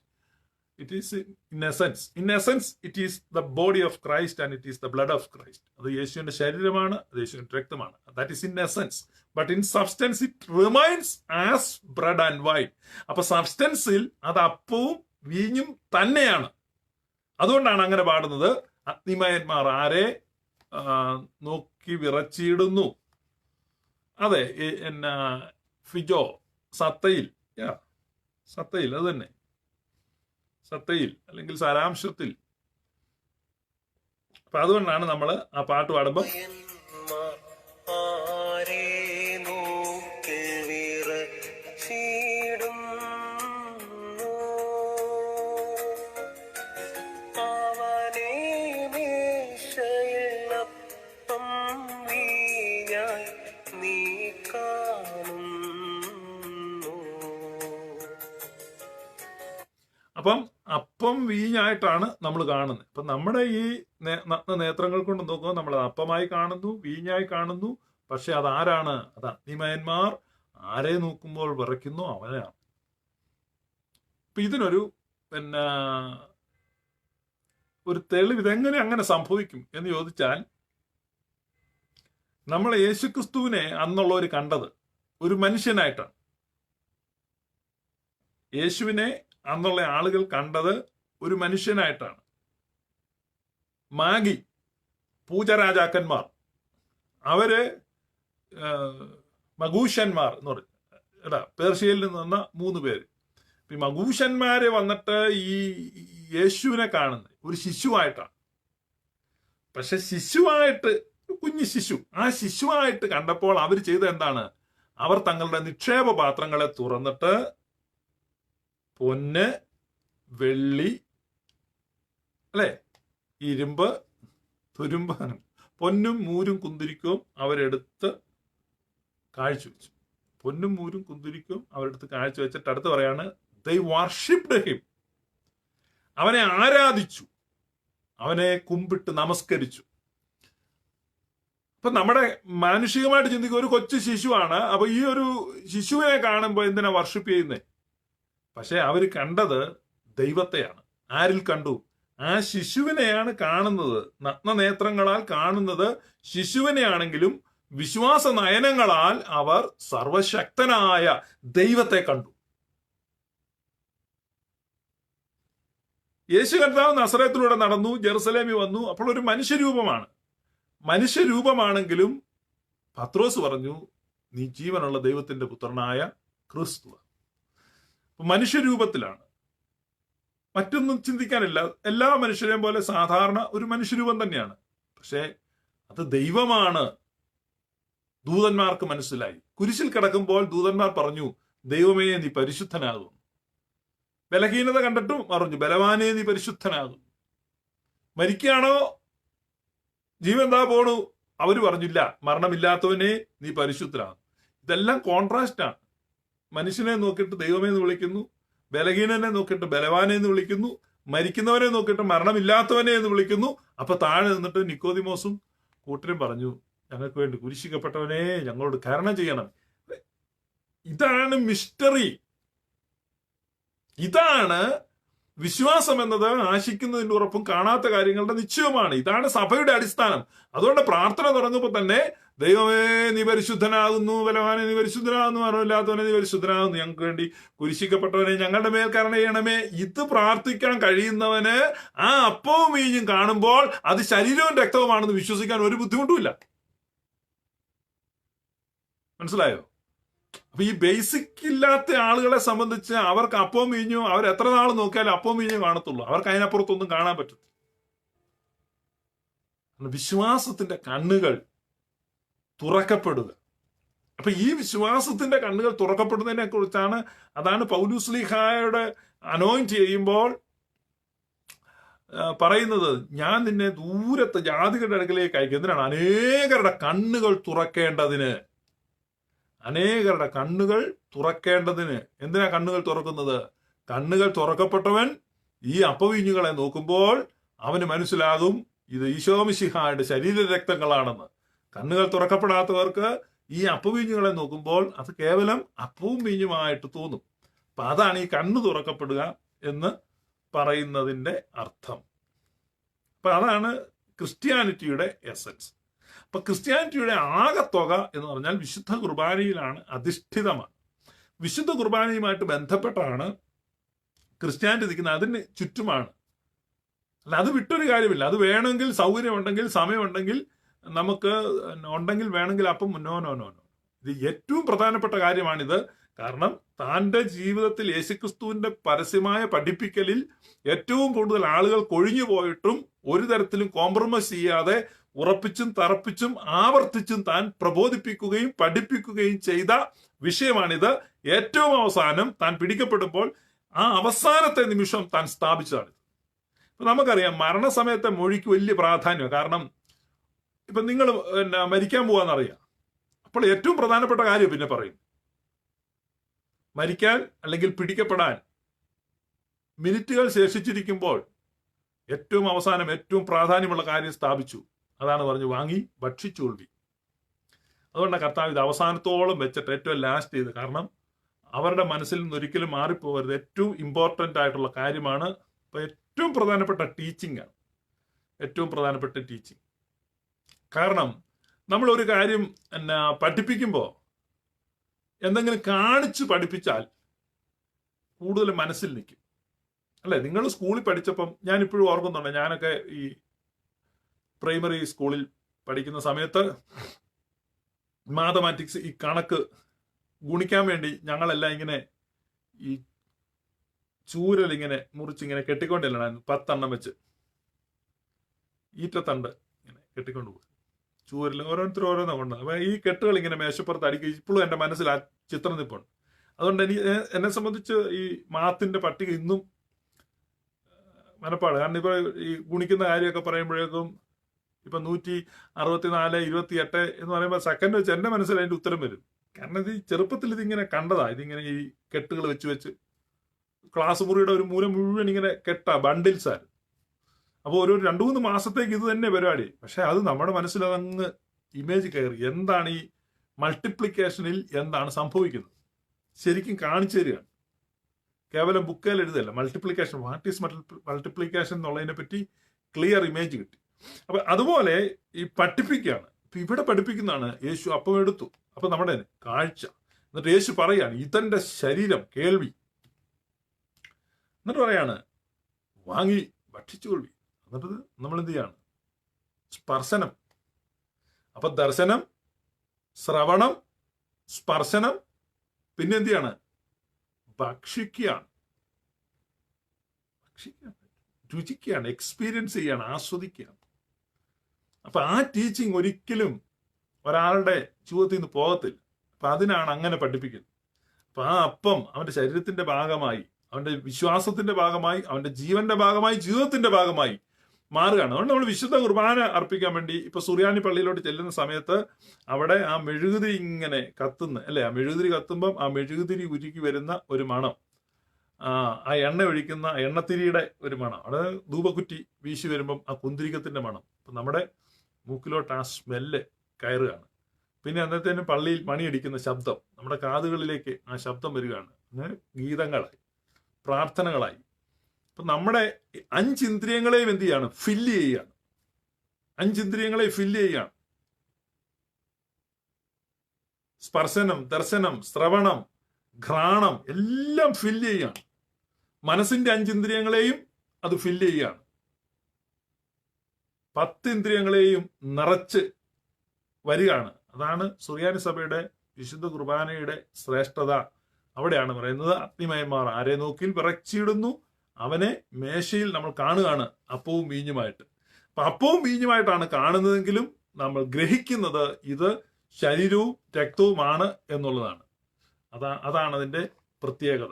it is in essence it is the body of Christ and it is the blood of Christ. അത് യേശുവിന്റെ ശരീരമാണ്, അത് യേശുവിന്റെ രക്തമാണ്. that is in essence, but in substance it remains as bread and wine. അപ്പൊ സബ്സ്റ്റൻസിൽ അത് അപ്പവും വീഞ്ഞും തന്നെയാണ്. അതുകൊണ്ടാണ് അങ്ങനെ പാടുന്നത്. അഗ്നിമയന്മാർ ആരെ നോക്കി വിറച്ചിടുന്നു. അതെ, ഫിജോ സത്തയിൽ അത് തന്നെ, സത്തയിൽ അല്ലെങ്കിൽ സാരാംശത്തിൽ. അപ്പൊ അതുകൊണ്ടാണ് നമ്മൾ ആ പാട്ട് പാടുമ്പോൾ അപ്പം വീഞ്ഞായിട്ടാണ് നമ്മൾ കാണുന്നത്. അപ്പൊ നമ്മുടെ ഈ നേത്രങ്ങൾ കൊണ്ട് നോക്കുമ്പോൾ നമ്മൾ അപ്പമായി കാണുന്നു, വീഞ്ഞായി കാണുന്നു. പക്ഷെ അതാരാണ്? അത് അഗ്നിമയന്മാർ ആരെ നോക്കുമ്പോൾ വിറയ്ക്കുന്നു അവനാണ്. അപ്പൊ ഇതിനൊരു ഒരു തെളിവ് ഇതെങ്ങനെ അങ്ങനെ സംഭവിക്കും എന്ന് ചോദിച്ചാൽ, നമ്മൾ യേശുക്രിസ്തുവിനെ അന്നുള്ളവർ കണ്ടത് ഒരു മനുഷ്യനായിട്ടാണ്. യേശുവിനെ അന്നുള്ള ആളുകൾ കണ്ടത് ഒരു മനുഷ്യനായിട്ടാണ്. മാഗി പൂജരാജാക്കന്മാർ, അവര് മഗൂഷന്മാർ എന്ന് പറയും. പേർഷ്യയിൽ നിന്ന് വന്ന 3 പേര്. ഈ മഗൂഷന്മാര് വന്നിട്ട് ഈ യേശുവിനെ കാണുന്നത് ഒരു ശിശുവായിട്ടാണ്. പക്ഷെ ശിശുവായിട്ട്, കുഞ്ഞു ശിശു, ആ ശിശുവായിട്ട് കണ്ടപ്പോൾ അവർ ചെയ്ത എന്താണ്? അവർ തങ്ങളുടെ നിക്ഷേപ പാത്രങ്ങളെ തുറന്നിട്ട് പൊന്ന്, വെള്ളി, അല്ലെ, ഇരുമ്പ്, തുരുമ്പ്, പൊന്നും മൂരും കുന്തിരിക്കവും അവരെടുത്ത് കാഴ്ചവെച്ചു. പൊന്നും മൂരും കുന്തിരിക്കവും അവരെടുത്ത് കാഴ്ചവെച്ചിട്ട് അടുത്ത് പറയാണ്, they worshipped him. അവനെ ആരാധിച്ചു, അവനെ കുമ്പിട്ട് നമസ്കരിച്ചു. അപ്പൊ നമ്മുടെ മാനുഷികമായിട്ട് ചിന്തിക്കുക ഒരു കൊച്ചു ശിശുവാണ്. അപ്പൊ ഈ ഒരു ശിശുവിനെ കാണുമ്പോൾ എന്തിനാ വർഷിപ്പ് ചെയ്യുന്നേ? പക്ഷെ അവർ കണ്ടത് ദൈവത്തെയാണ്. ആരിൽ കണ്ടു? ആ ശിശുവിനെയാണ് കാണുന്നത്. നഗ്നനേത്രങ്ങളാൽ കാണുന്നത് ശിശുവിനെയാണെങ്കിലും വിശ്വാസ നയനങ്ങളാൽ അവർ സർവശക്തനായ ദൈവത്തെ കണ്ടു. യേശു കർത്താവ് നസറേത്തിലൂടെ നടന്നു, ജെറുസലേമിൽ വന്നു. അപ്പോൾ ഒരു മനുഷ്യരൂപമാണ്. മനുഷ്യരൂപമാണെങ്കിലും പത്രോസ് പറഞ്ഞു, നീ ജീവനുള്ള ദൈവത്തിന്റെ പുത്രനായ ക്രിസ്തു. മനുഷ്യരൂപത്തിലാണ്, മറ്റൊന്നും ചിന്തിക്കാനില്ല. എല്ലാ മനുഷ്യരെയും പോലെ സാധാരണ ഒരു മനുഷ്യരൂപം തന്നെയാണ്. പക്ഷേ അത് ദൈവമാണ്. ദൂതന്മാർക്ക് മനസ്സിലായി. കുരിശിൽ കിടക്കുമ്പോൾ ദൂതന്മാർ പറഞ്ഞു, ദൈവമേ നീ പരിശുദ്ധനാകും. ബലഹീനത കണ്ടിട്ടും പറഞ്ഞു, ബലവാനേ നീ പരിശുദ്ധനാകും. മരിക്കുകയാണോ ജീവൻ എന്താ പോണു? അവര് പറഞ്ഞില്ല, മരണമില്ലാത്തവനെ നീ പരിശുദ്ധനാകും. ഇതെല്ലാം കോൺട്രാസ്റ്റാണ്. മനുഷ്യനെ നോക്കിയിട്ട് ദൈവമേ എന്ന് വിളിക്കുന്നു, ബലഹീനനെ നോക്കിയിട്ട് ബലവാനെ എന്ന് വിളിക്കുന്നു, മരിക്കുന്നവനെ നോക്കിയിട്ട് മരണമില്ലാത്തവനെ എന്ന് വിളിക്കുന്നു. അപ്പൊ താഴെ നിന്നിട്ട് നിക്കോദിമോസും കൂട്ടരും പറഞ്ഞു, ഞങ്ങൾക്ക് വേണ്ടി കുരിശിക്കപ്പെട്ടവനെ ഞങ്ങളോട് കരുണ ചെയ്യണം. ഇതാണ് മിസ്റ്ററി. ഇതാണ് വിശ്വാസം എന്നത്. ആശിക്കുന്നതിന്റെ ഉറപ്പും കാണാത്ത കാര്യങ്ങളുടെ നിശ്ചയമാണ്. ഇതാണ് സഭയുടെ അടിസ്ഥാനം. അതുകൊണ്ട് പ്രാർത്ഥന തുടങ്ങുമ്പോൾ തന്നെ ദൈവമേ നീ പരിശുദ്ധനാകുന്നു, ബലവാനെ നീ പരിശുദ്ധനാകുന്നു, മരണമില്ലാത്തവനെ നീ പരിശുദ്ധനാകുന്നു, ഞങ്ങൾക്ക് വേണ്ടി കുരിശിക്കപ്പെട്ടവനെ ഞങ്ങളുടെ മേൽ കരുണ ചെയ്യണമേ. ഇത് പ്രാർത്ഥിക്കാൻ കഴിയുന്നവന് ആ അപ്പവും വീഞ്ഞും കാണുമ്പോൾ അത് ശരീരവും രക്തവുമാണെന്ന് വിശ്വസിക്കാൻ ഒരു ബുദ്ധിമുട്ടുമില്ല. മനസ്സിലായോ? അപ്പൊ ഈ ബേസിക് ഇല്ലാത്ത ആളുകളെ സംബന്ധിച്ച് അവർക്ക് അപ്പവും വീഞ്ഞും അവർ എത്ര നാൾ നോക്കിയാലും അപ്പവും വീഞ്ഞും കാണത്തുള്ളൂ. അവർക്ക് അതിനപ്പുറത്തൊന്നും കാണാൻ പറ്റത്തില്ല. വിശ്വാസത്തിന്റെ കണ്ണുകൾ തുറക്കപ്പെടുക. അപ്പൊ ഈ വിശ്വാസത്തിന്റെ കണ്ണുകൾ തുറക്കപ്പെടുന്നതിനെ കുറിച്ചാണ്, അതാണ് പൗലുസ്ലീഹായുടെ അനോയിന്റ് ചെയ്യുമ്പോൾ പറയുന്നത്, ഞാൻ നിന്നെ ദൂരത്ത് ജാതികളുടെ അടുക്കലേക്ക് അയക്കും. എന്തിനാണ്? അനേകരുടെ കണ്ണുകൾ തുറക്കേണ്ടതിന്. അനേകരുടെ കണ്ണുകൾ തുറക്കേണ്ടതിന്. എന്തിനാ കണ്ണുകൾ തുറക്കുന്നത്? കണ്ണുകൾ തുറക്കപ്പെട്ടവൻ ഈ അപ്പവീഞ്ഞുകളെ നോക്കുമ്പോൾ അവന് മനസ്സിലാകും ഇത് ഈശോമിശിഹായുടെ ശരീര രക്തങ്ങളാണെന്ന്. കണ്ണുകൾ തുറക്കപ്പെടാത്തവർക്ക് ഈ അപ്പവീഞ്ഞുകളെ നോക്കുമ്പോൾ അത് കേവലം അപ്പവും വീഞ്ഞുമായിട്ട് തോന്നും. അപ്പൊ അതാണ് ഈ കണ്ണ് തുറക്കപ്പെടുക എന്ന് പറയുന്നതിന്റെ അർത്ഥം. അപ്പൊ അതാണ് ക്രിസ്ത്യാനിറ്റിയുടെ എസൻസ്. അപ്പൊ ക്രിസ്ത്യാനിറ്റിയുടെ ആകത്തുക എന്ന് പറഞ്ഞാൽ വിശുദ്ധ കുർബാനയിലാണ് അധിഷ്ഠിതമാണ്. വിശുദ്ധ കുർബാനയുമായിട്ട് ബന്ധപ്പെട്ടാണ് ക്രിസ്ത്യാനിറ്റി നിൽക്കുന്നത്. അതിന് ചുറ്റുമാണ്. അല്ല, അത് വിട്ടൊരു കാര്യമില്ല. അത് വേണമെങ്കിൽ, സൗകര്യമുണ്ടെങ്കിൽ, സമയമുണ്ടെങ്കിൽ, നമുക്ക് ഉണ്ടെങ്കിൽ വേണമെങ്കിൽ അപ്പം നോ. ഇത് ഏറ്റവും പ്രധാനപ്പെട്ട കാര്യമാണിത്. കാരണം താന്റെ ജീവിതത്തിൽ യേശുക്രിസ്തുവിന്റെ പരസ്യമായ പഠിപ്പിക്കലിൽ ഏറ്റവും കൂടുതൽ ആളുകൾ കൊഴിഞ്ഞു പോയിട്ടും ഒരു തരത്തിലും കോംപ്രമൈസ് ചെയ്യാതെ ഉറപ്പിച്ചും തറപ്പിച്ചും ആവർത്തിച്ചും താൻ പ്രബോധിപ്പിക്കുകയും പഠിപ്പിക്കുകയും ചെയ്ത വിഷയമാണിത്. ഏറ്റവും അവസാനം താൻ പിടിക്കപ്പെടുമ്പോൾ ആ അവസാനത്തെ നിമിഷം താൻ സ്ഥാപിച്ചതാണ്. ഇപ്പൊ നമുക്കറിയാം, മരണസമയത്തെ മൊഴിക്ക് വലിയ പ്രാധാന്യം. കാരണം ഇപ്പൊ നിങ്ങൾ മരിക്കാൻ പോവാന്നറിയാം. അപ്പോൾ ഏറ്റവും പ്രധാനപ്പെട്ട കാര്യം പിന്നെ പറയും. മരിക്കാൻ അല്ലെങ്കിൽ പിടിക്കപ്പെടാൻ മിനിറ്റുകൾ ശേഷിച്ചിരിക്കുമ്പോൾ ഏറ്റവും അവസാനം ഏറ്റവും പ്രാധാന്യമുള്ള കാര്യം സ്ഥാപിച്ചു. അതാണ് പറഞ്ഞു, വാങ്ങി ഭക്ഷിച്ചുകൊള്ളി. അതുകൊണ്ടാണ് കർത്താവ് ഇത് അവസാനത്തോളം വെച്ചിട്ട് ഏറ്റവും ലാസ്റ്റ് ചെയ്ത്. കാരണം അവരുടെ മനസ്സിൽ നിന്ന് ഒരിക്കലും മാറിപ്പോകരുത്. ഏറ്റവും ഇമ്പോർട്ടൻ്റ് ആയിട്ടുള്ള കാര്യമാണ്. ഇപ്പൊ ഏറ്റവും പ്രധാനപ്പെട്ട ടീച്ചിങ് ആണ്. ഏറ്റവും പ്രധാനപ്പെട്ട ടീച്ചിങ്. കാരണം നമ്മൾ ഒരു കാര്യം പഠിപ്പിക്കുമ്പോൾ എന്തെങ്കിലും കാണിച്ച് പഠിപ്പിച്ചാൽ കൂടുതൽ മനസ്സിൽ നിൽക്കും. അല്ലെ? നിങ്ങൾ സ്കൂളിൽ പഠിച്ചപ്പം ഞാനിപ്പോഴും ഓർക്കുന്നുണ്ട്. ഞാനൊക്കെ ഈ പ്രൈമറി സ്കൂളിൽ പഠിക്കുന്ന സമയത്ത് മാത്തമാറ്റിക്സ്, ഈ കണക്ക് ഗുണിക്കാൻ വേണ്ടി ഞങ്ങളെല്ലാം ഇങ്ങനെ ഈ ചൂരലിങ്ങനെ മുറിച്ചിങ്ങനെ കെട്ടിക്കൊണ്ടില്ല, 10 വെച്ച് ഈറ്റത്തണ്ട് ഇങ്ങനെ കെട്ടിക്കൊണ്ടുപോകും. ചൂരൽ ഓരോരുത്തരും ഓരോന്നും കൊണ്ട്. അപ്പൊ ഈ കെട്ടുകൾ ഇങ്ങനെ മേശപ്പുറത്ത് അടിക്കുക. ഇപ്പോഴും എന്റെ മനസ്സിൽ ആ ചിത്രം നിൽപ്പുണ്ട്. അതുകൊണ്ട് എന്നെ സംബന്ധിച്ച് ഈ മാത്തിന്റെ പട്ടിക ഇന്നും മനപ്പാട്. കാരണം ഇപ്പൊ ഈ ഗുണിക്കുന്ന കാര്യമൊക്കെ പറയുമ്പോഴേക്കും ഇപ്പൊ 164, 28 എന്ന് പറയുമ്പോൾ സെക്കൻഡ് വെച്ച് എന്റെ മനസ്സിൽ അതിന്റെ ഉത്തരം വരും. കാരണം ഇത് ചെറുപ്പത്തിൽ ഇതിങ്ങനെ കണ്ടതാ. ഇതിങ്ങനെ ഈ കെട്ടുകൾ വെച്ച് ക്ലാസ് മുറിയുടെ ഒരു മൂല മുഴുവൻ ഇങ്ങനെ കെട്ടാ, ബണ്ടിൽസായിരുന്നു. അപ്പോൾ ഒരു 2-3 മാസത്തേക്ക് ഇത് തന്നെ പരിപാടി. പക്ഷെ അത് നമ്മുടെ മനസ്സിൽ അതങ്ങ് ഇമേജ് കയറി. എന്താണ് ഈ മൾട്ടിപ്ലിക്കേഷനിൽ എന്താണ് സംഭവിക്കുന്നത് ശരിക്കും കാണിച്ചു തരികയാണ്. കേവലം ബുക്കിൽ എഴുതല്ല. മൾട്ടിപ്ലിക്കേഷൻ, വാട്ട് ഈസ് മൾട്ടിപ്ലിക്കേഷൻ എന്നുള്ളതിനെ പറ്റി ക്ലിയർ ഇമേജ് കിട്ടി. അപ്പൊ അതുപോലെ ഈ പഠിപ്പിക്കുകയാണ്. ഇപ്പൊ ഇവിടെ പഠിപ്പിക്കുന്നതാണ്, യേശു അപ്പം എടുത്തു. അപ്പൊ നമ്മുടെ കാഴ്ച. എന്നിട്ട് യേശു പറയാണ്, ഇതെന്റെ ശരീരം, കേൾവി. എന്നിട്ട് പറയാണ്, വാങ്ങി ഭക്ഷിച്ചുകൊള്ളി. എന്നിട്ട് നമ്മൾ എന്ത് ചെയ്യാണ്? സ്പർശനം. അപ്പൊ ദർശനം, ശ്രവണം, സ്പർശനം, പിന്നെ എന്ത് ചെയ്യാണ്? ഭക്ഷിക്കുകയാണ്, രുചിക്കുകയാണ്, എക്സ്പീരിയൻസ് ചെയ്യാണ്, ആസ്വദിക്കുകയാണ്. അപ്പൊ ആ ടീച്ചിങ് ഒരിക്കലും ഒരാളുടെ ജീവിതത്തിൽ നിന്ന് പോകത്തില്ല. അപ്പൊ അതിനാണ് അങ്ങനെ പഠിപ്പിക്കുന്നത്. അപ്പൊ ആ അപ്പം അവന്റെ ശരീരത്തിന്റെ ഭാഗമായി, അവന്റെ വിശ്വാസത്തിന്റെ ഭാഗമായി, അവന്റെ ജീവന്റെ ഭാഗമായി, ജീവിതത്തിന്റെ ഭാഗമായി മാറുകയാണ്. അതുകൊണ്ട് നമ്മൾ വിശുദ്ധ കുർബാന അർപ്പിക്കാൻ വേണ്ടി ഇപ്പൊ സുറിയാനി പള്ളിയിലോട്ട് ചെല്ലുന്ന സമയത്ത് അവിടെ ആ മെഴുകുതിരി ഇങ്ങനെ കത്തുന്ന അല്ലെ, ആ മെഴുകുതിരി കത്തുമ്പം ആ മെഴുകുതിരി ഉരുക്കി വരുന്ന ഒരു മണം, ആ എണ്ണ ഒഴിക്കുന്ന എണ്ണത്തിരിയുടെ ഒരു മണം, അവിടെ ധൂപക്കുറ്റി വീശി വരുമ്പം ആ കുന്തിരിക്കത്തിന്റെ മണം അപ്പൊ നമ്മുടെ മൂക്കിലോട്ട് ആ സ്മെല്ല് കയറുകയാണ്. പിന്നെ അന്നത്തേനും പള്ളിയിൽ മണിയടിക്കുന്ന ശബ്ദം നമ്മുടെ കാതുകളിലേക്ക് ആ ശബ്ദം വരികയാണ്. അങ്ങനെ ഗീതങ്ങളായി, പ്രാർത്ഥനകളായി. അപ്പൊ നമ്മുടെ 5 ഇന്ദ്രിയങ്ങളെയും എന്ത് ചെയ്യാണ്? ഫില്ല് ചെയ്യുകയാണ്. 5 ഇന്ദ്രിയങ്ങളെ ഫില്ല് ചെയ്യുകയാണ്. സ്പർശനം, ദർശനം, ശ്രവണം, ഘ്രാണം എല്ലാം ഫില്ല് ചെയ്യുകയാണ്. മനസ്സിന്റെ 5 ഇന്ദ്രിയങ്ങളെയും അത് ഫില്ല് ചെയ്യുകയാണ്. 10 ഇന്ദ്രിയങ്ങളെയും നിറച്ച് വരികയാണ്. അതാണ് സുറിയാനി സഭയുടെ വിശുദ്ധ കുർബാനയുടെ ശ്രേഷ്ഠത. അവിടെയാണ് പറയുന്നത്, അഗ്നിമയന്മാർ ആരെ നോക്കിൽ വിറച്ചിടുന്നു അവനെ മേശയിൽ നമ്മൾ കാണുകയാണ് അപ്പവും വീഞ്ഞുമായിട്ട്. അപ്പൊ അപ്പവും വീഞ്ഞുമായിട്ടാണ് കാണുന്നതെങ്കിലും നമ്മൾ ഗ്രഹിക്കുന്നത് ഇത് ശരീരവും രക്തവുമാണ് എന്നുള്ളതാണ്. അതാണ് അതിന്റെ പ്രത്യേകത.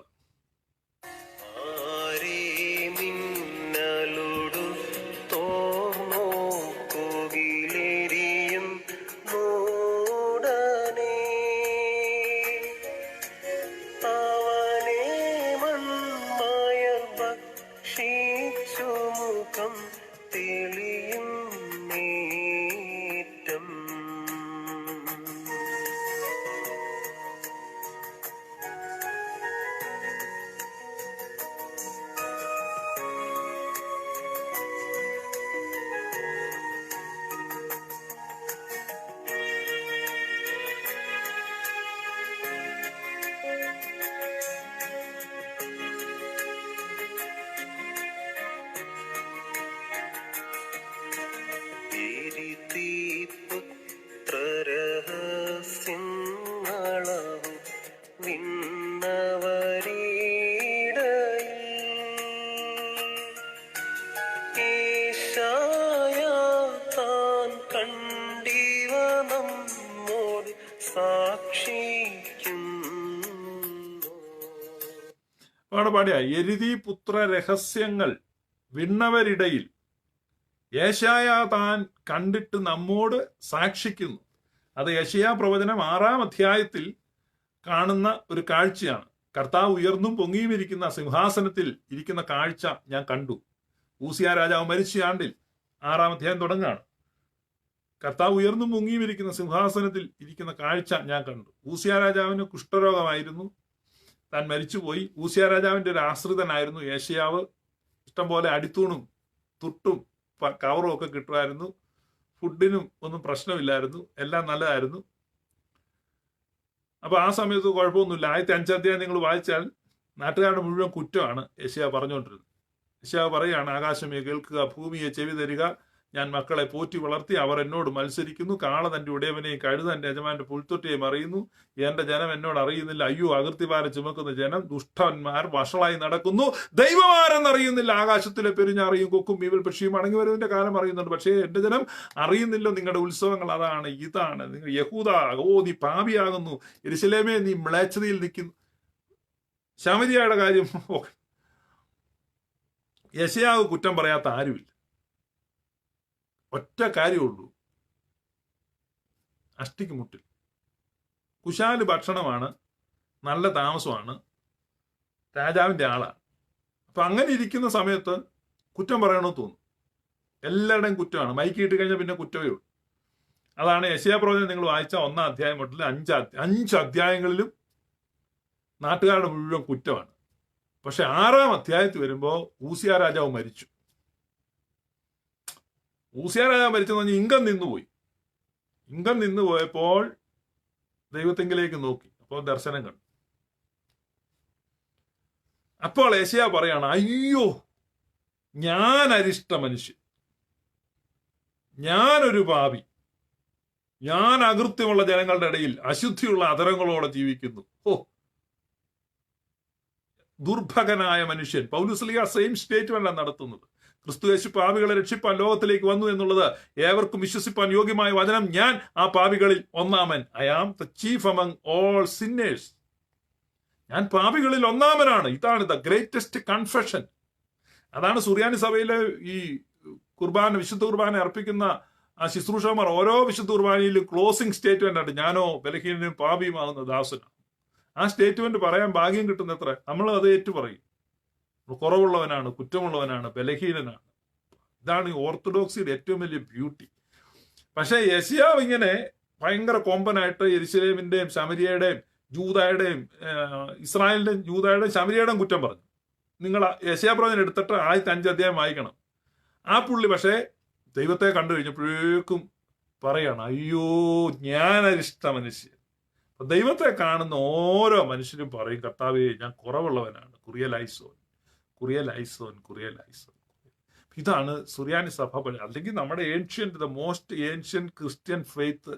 പാടിയ എരിതി പുത്ര രഹസ്യങ്ങൾ വിണ്ണവരിടയിൽ യേശയ്യാ താൻ കണ്ടിട്ട് നമ്മോട് സാക്ഷിക്കുന്നു. അത് യെശയ്യാ പ്രവചനം 6-ാം അധ്യായത്തിൽ കാണുന്ന ഒരു കാഴ്ചയാണ്. കർത്താവ് ഉയർന്നും പൊങ്ങിയും ഇരിക്കുന്ന സിംഹാസനത്തിൽ ഇരിക്കുന്ന കാഴ്ച ഞാൻ കണ്ടു. ഊസിയ രാജാവ് മരിച്ച ആണ്ടിൽ 6-ാം അധ്യായം തുടങ്ങുകയാണ്. കർത്താവ് ഉയർന്നും പൊങ്ങിയും ഇരിക്കുന്ന സിംഹാസനത്തിൽ ഇരിക്കുന്ന കാഴ്ച ഞാൻ കണ്ടു. ഊസിയ രാജാവിന് കുഷ്ഠരോഗമായിരുന്നു, താൻ മരിച്ചുപോയി. ഊസിയ രാജാവിന്റെ ഒരു ആശ്രിതനായിരുന്നു യെശയ്യാവ്. ഇഷ്ടംപോലെ അടിത്തൂണും തുട്ടും കവറും ഒക്കെ കിട്ടുമായിരുന്നു. ഫുഡിനും ഒന്നും പ്രശ്നമില്ലായിരുന്നു, എല്ലാം നല്ലതായിരുന്നു. അപ്പൊ ആ സമയത്ത് കുഴപ്പമൊന്നുമില്ല. 5 അധ്യായം നിങ്ങൾ വായിച്ചാൽ നാട്ടുകാരുടെ മുഴുവൻ കുറ്റമാണ് യെശയ്യാ പറഞ്ഞുകൊണ്ടിരുന്നത്. യെശയ്യാ പറയുകയാണ്, ആകാശമേ കേൾക്കുക, ഭൂമിയെ ചെവി തരിക, ഞാൻ മക്കളെ പോറ്റി വളർത്തി, അവർ എന്നോട് മത്സരിക്കുന്നു. കാള തന്റെ ഉടയവനെയും കഴുത എന്റെ യജമാന്റെ പുൽത്തൊട്ടിയെയും അറിയുന്നു. എന്റെ ജനം എന്നോട് അറിയുന്നില്ല. അയ്യോ, അകൃത്യഭാരം ചുമക്കുന്ന ജനം, ദുഷ്ടന്മാർ വഷളായി നടക്കുന്നു. ദൈവമാരെന്നറിയുന്നില്ല. ആകാശത്തിലെ പെരുഞ്ഞാറിയും കൊക്കും മീവൽ പക്ഷിയും അടങ്ങി വരുന്നതിന്റെ കാലം അറിയുന്നുണ്ട്, പക്ഷേ എന്റെ ജനം അറിയുന്നില്ല. നിങ്ങളുടെ ഉത്സവങ്ങൾ അതാണ്, ഇതാണ്. നിങ്ങൾ യഹൂദ, ഓ നീ പാപിയാകുന്നു. യെരൂശലേമേ നീ മ്ലേച്ഛതയിൽ നിൽക്കുന്നു. ശമരിയയുടെ കാര്യം യെശയ്യാവ് കുറ്റം പറയാത്ത ആരുമില്ല. ഒറ്റ കാര്യമുള്ളൂ, അഷ്ടിക്ക് മുട്ടിൽ. കുശാല് ഭക്ഷണമാണ്, നല്ല താമസമാണ്, രാജാവിന്റെ ആളാണ്. അപ്പൊ അങ്ങനെ ഇരിക്കുന്ന സമയത്ത് കുറ്റം പറയണമെന്ന് തോന്നും. എല്ലാവരുടെയും കുറ്റമാണ്. മൈക്ക് ഇട്ട് കഴിഞ്ഞാൽ പിന്നെ കുറ്റമേ ഉള്ളൂ. അതാണ് യെശയ്യാ പ്രവചനം നിങ്ങൾ വായിച്ച 1-ാം അധ്യായം മുതൽ 5 അധ്യായങ്ങളിലും നാട്ടുകാരുടെ മുഴുവൻ കുറ്റമാണ്. പക്ഷെ 6-ാം അധ്യായത്തിൽ വരുമ്പോൾ ഊസിയ രാജാവ് മരിച്ചു. ഊസിയ രാജാവ് മരിച്ചെന്ന് പറഞ്ഞാൽ ഇംഗം നിന്നുപോയി. ഇംഗം നിന്നുപോയപ്പോൾ ദൈവത്തെങ്കിലേക്ക് നോക്കി, അപ്പോൾ ദർശനം കണ്ടു. അപ്പോൾ യെശയ്യാ പറയാണ്, അയ്യോ ഞാൻ അരിഷ്ട മനുഷ്യൻ, ഞാനൊരു പാപി, ഞാൻ അകൃത്യമുള്ള ജനങ്ങളുടെ ഇടയിൽ അശുദ്ധിയുള്ള അധരങ്ങളോടെ ജീവിക്കുന്നു. ഓ, ദുർഭകനായ മനുഷ്യൻ. പൗലോസ്ലീഹ സെയിം സ്റ്റേറ്റ്മെന്റ് ആണ് നടത്തുന്നത്. ക്രിസ്തുയേശു പാപികളെ രക്ഷിപ്പാൻ ലോകത്തിലേക്ക് വന്നു എന്നുള്ളത് ഏവർക്കും വിശ്വസിപ്പാൻ യോഗ്യമായ വചനം. ഞാൻ ആ പാപികളിൽ ഒന്നാമൻ. I am the chief among all sinners. ഞാൻ പാപികളിൽ ഒന്നാമനാണ്. ഇതാണ് ദ ഗ്രേറ്റസ്റ്റ് കൺഫെഷൻ. അതാണ് സുറിയാനി സഭയിലെ ഈ കുർബാന, വിശുദ്ധ കുർബാന അർപ്പിക്കുന്ന ആ ശുശ്രൂഷകന്മാർ ഓരോ വിശുദ്ധ കുർബാനയിലും ക്ലോസിംഗ് സ്റ്റേറ്റ്മെന്റ് ആണ്, ഞാനോ ബലഹീനനും പാപിയുമാകുന്ന ദാസനാണ്. ആ സ്റ്റേറ്റ്മെന്റ് പറയാൻ ഭാഗ്യം കിട്ടുന്ന എത്ര, നമ്മൾ അത് ഏറ്റു പറയും. കുറവുള്ളവനാണ്, കുറ്റമുള്ളവനാണ്, ബലഹീനനാണ്. ഇതാണ് ഈ ഓർത്തഡോക്സിയുടെ ഏറ്റവും വലിയ ബ്യൂട്ടി. പക്ഷെ യെശയ്യാവ് ഇങ്ങനെ ഭയങ്കര കൊമ്പനായിട്ട് യെരുശലേമിന്റെയും ശമരിയയുടെയും ജൂദയുടെയും ഇസ്രായേലിന്റെയും ജൂദയുടെയും ശമരിയയുടെയും കുറ്റം പറഞ്ഞു. നിങ്ങൾ യെശയ്യാ പ്രവചനം എടുത്തിട്ട് 5 അധ്യായം വായിക്കണം. ആ പുള്ളി പക്ഷേ ദൈവത്തെ കണ്ടു കഴിഞ്ഞപ്പോഴേക്കും പറയാണ്, അയ്യോ ഞാൻ അരിഷ്ട മനുഷ്യൻ. ദൈവത്തെ കാണുന്ന ഓരോ മനുഷ്യരും പറയും, കർത്താവേ ഞാൻ കുറവുള്ളവനാണ്, കുറിയലൈസോൻ കുറിയലൈസോൻ കുറിയലൈസോൻ. ഇതാണ് സുറിയാനി സഭ. അല്ലെങ്കിൽ നമ്മുടെ ancient, the most ancient Christian faith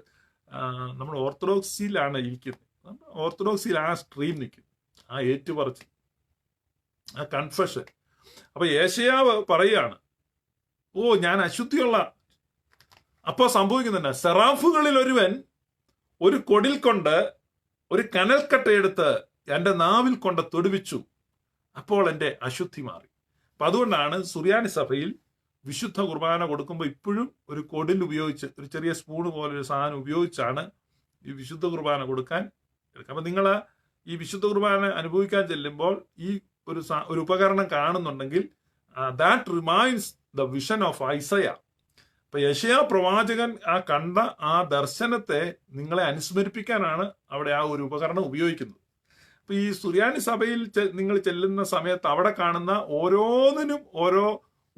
നമ്മൾ ഓർത്തഡോക്സിയിലാണ് ഇരിക്കുന്നത്. ഓർത്തഡോക്സിയിൽ ആ സ്ട്രീം നിൽക്കും, ആ ഏറ്റുപറച്ചിൽ, ആ കൺഫെഷൻ. അപ്പൊ യെശയ്യാവ് പറയാണ്, ഓ ഞാൻ അശുദ്ധിയുള്ള. അപ്പൊ സംഭവിക്കുന്നുണ്ട്, സെറാഫുകളിൽ ഒരുവൻ ഒരു കൊടിൽ കൊണ്ട് ഒരു കനൽക്കട്ടയെടുത്ത് എൻ്റെ നാവിൽ കൊണ്ട് തൊടുവിച്ചു, അപ്പോൾ എൻ്റെ അശുദ്ധി മാറി. അപ്പൊ അതുകൊണ്ടാണ് സുറിയാനി സഭയിൽ വിശുദ്ധ കുർബാന കൊടുക്കുമ്പോൾ ഇപ്പോഴും ഒരു കൊടിൽ ഉപയോഗിച്ച്, ഒരു ചെറിയ സ്പൂണ് പോലെ ഒരു സാധനം ഉപയോഗിച്ചാണ് ഈ വിശുദ്ധ കുർബാന കൊടുക്കാൻ എടുക്കുക. അപ്പൊ നിങ്ങൾ ഈ വിശുദ്ധ കുർബാന അനുഭവിക്കാൻ ചെല്ലുമ്പോൾ ഈ ഒരു ഉപകരണം കാണുന്നുണ്ടെങ്കിൽ that reminds the vision of Isaiah. അപ്പൊ യെശയ്യാ പ്രവാചകൻ ആ കണ്ട ആ ദർശനത്തെ നിങ്ങളെ അനുസ്മരിപ്പിക്കാനാണ് അവിടെ ആ ഒരു ഉപകരണം ഉപയോഗിക്കുന്നത്. അപ്പൊ ഈ സുറിയാനി സഭയിൽ നിങ്ങൾ ചെല്ലുന്ന സമയത്ത് അവിടെ കാണുന്ന ഓരോന്നിനും ഓരോ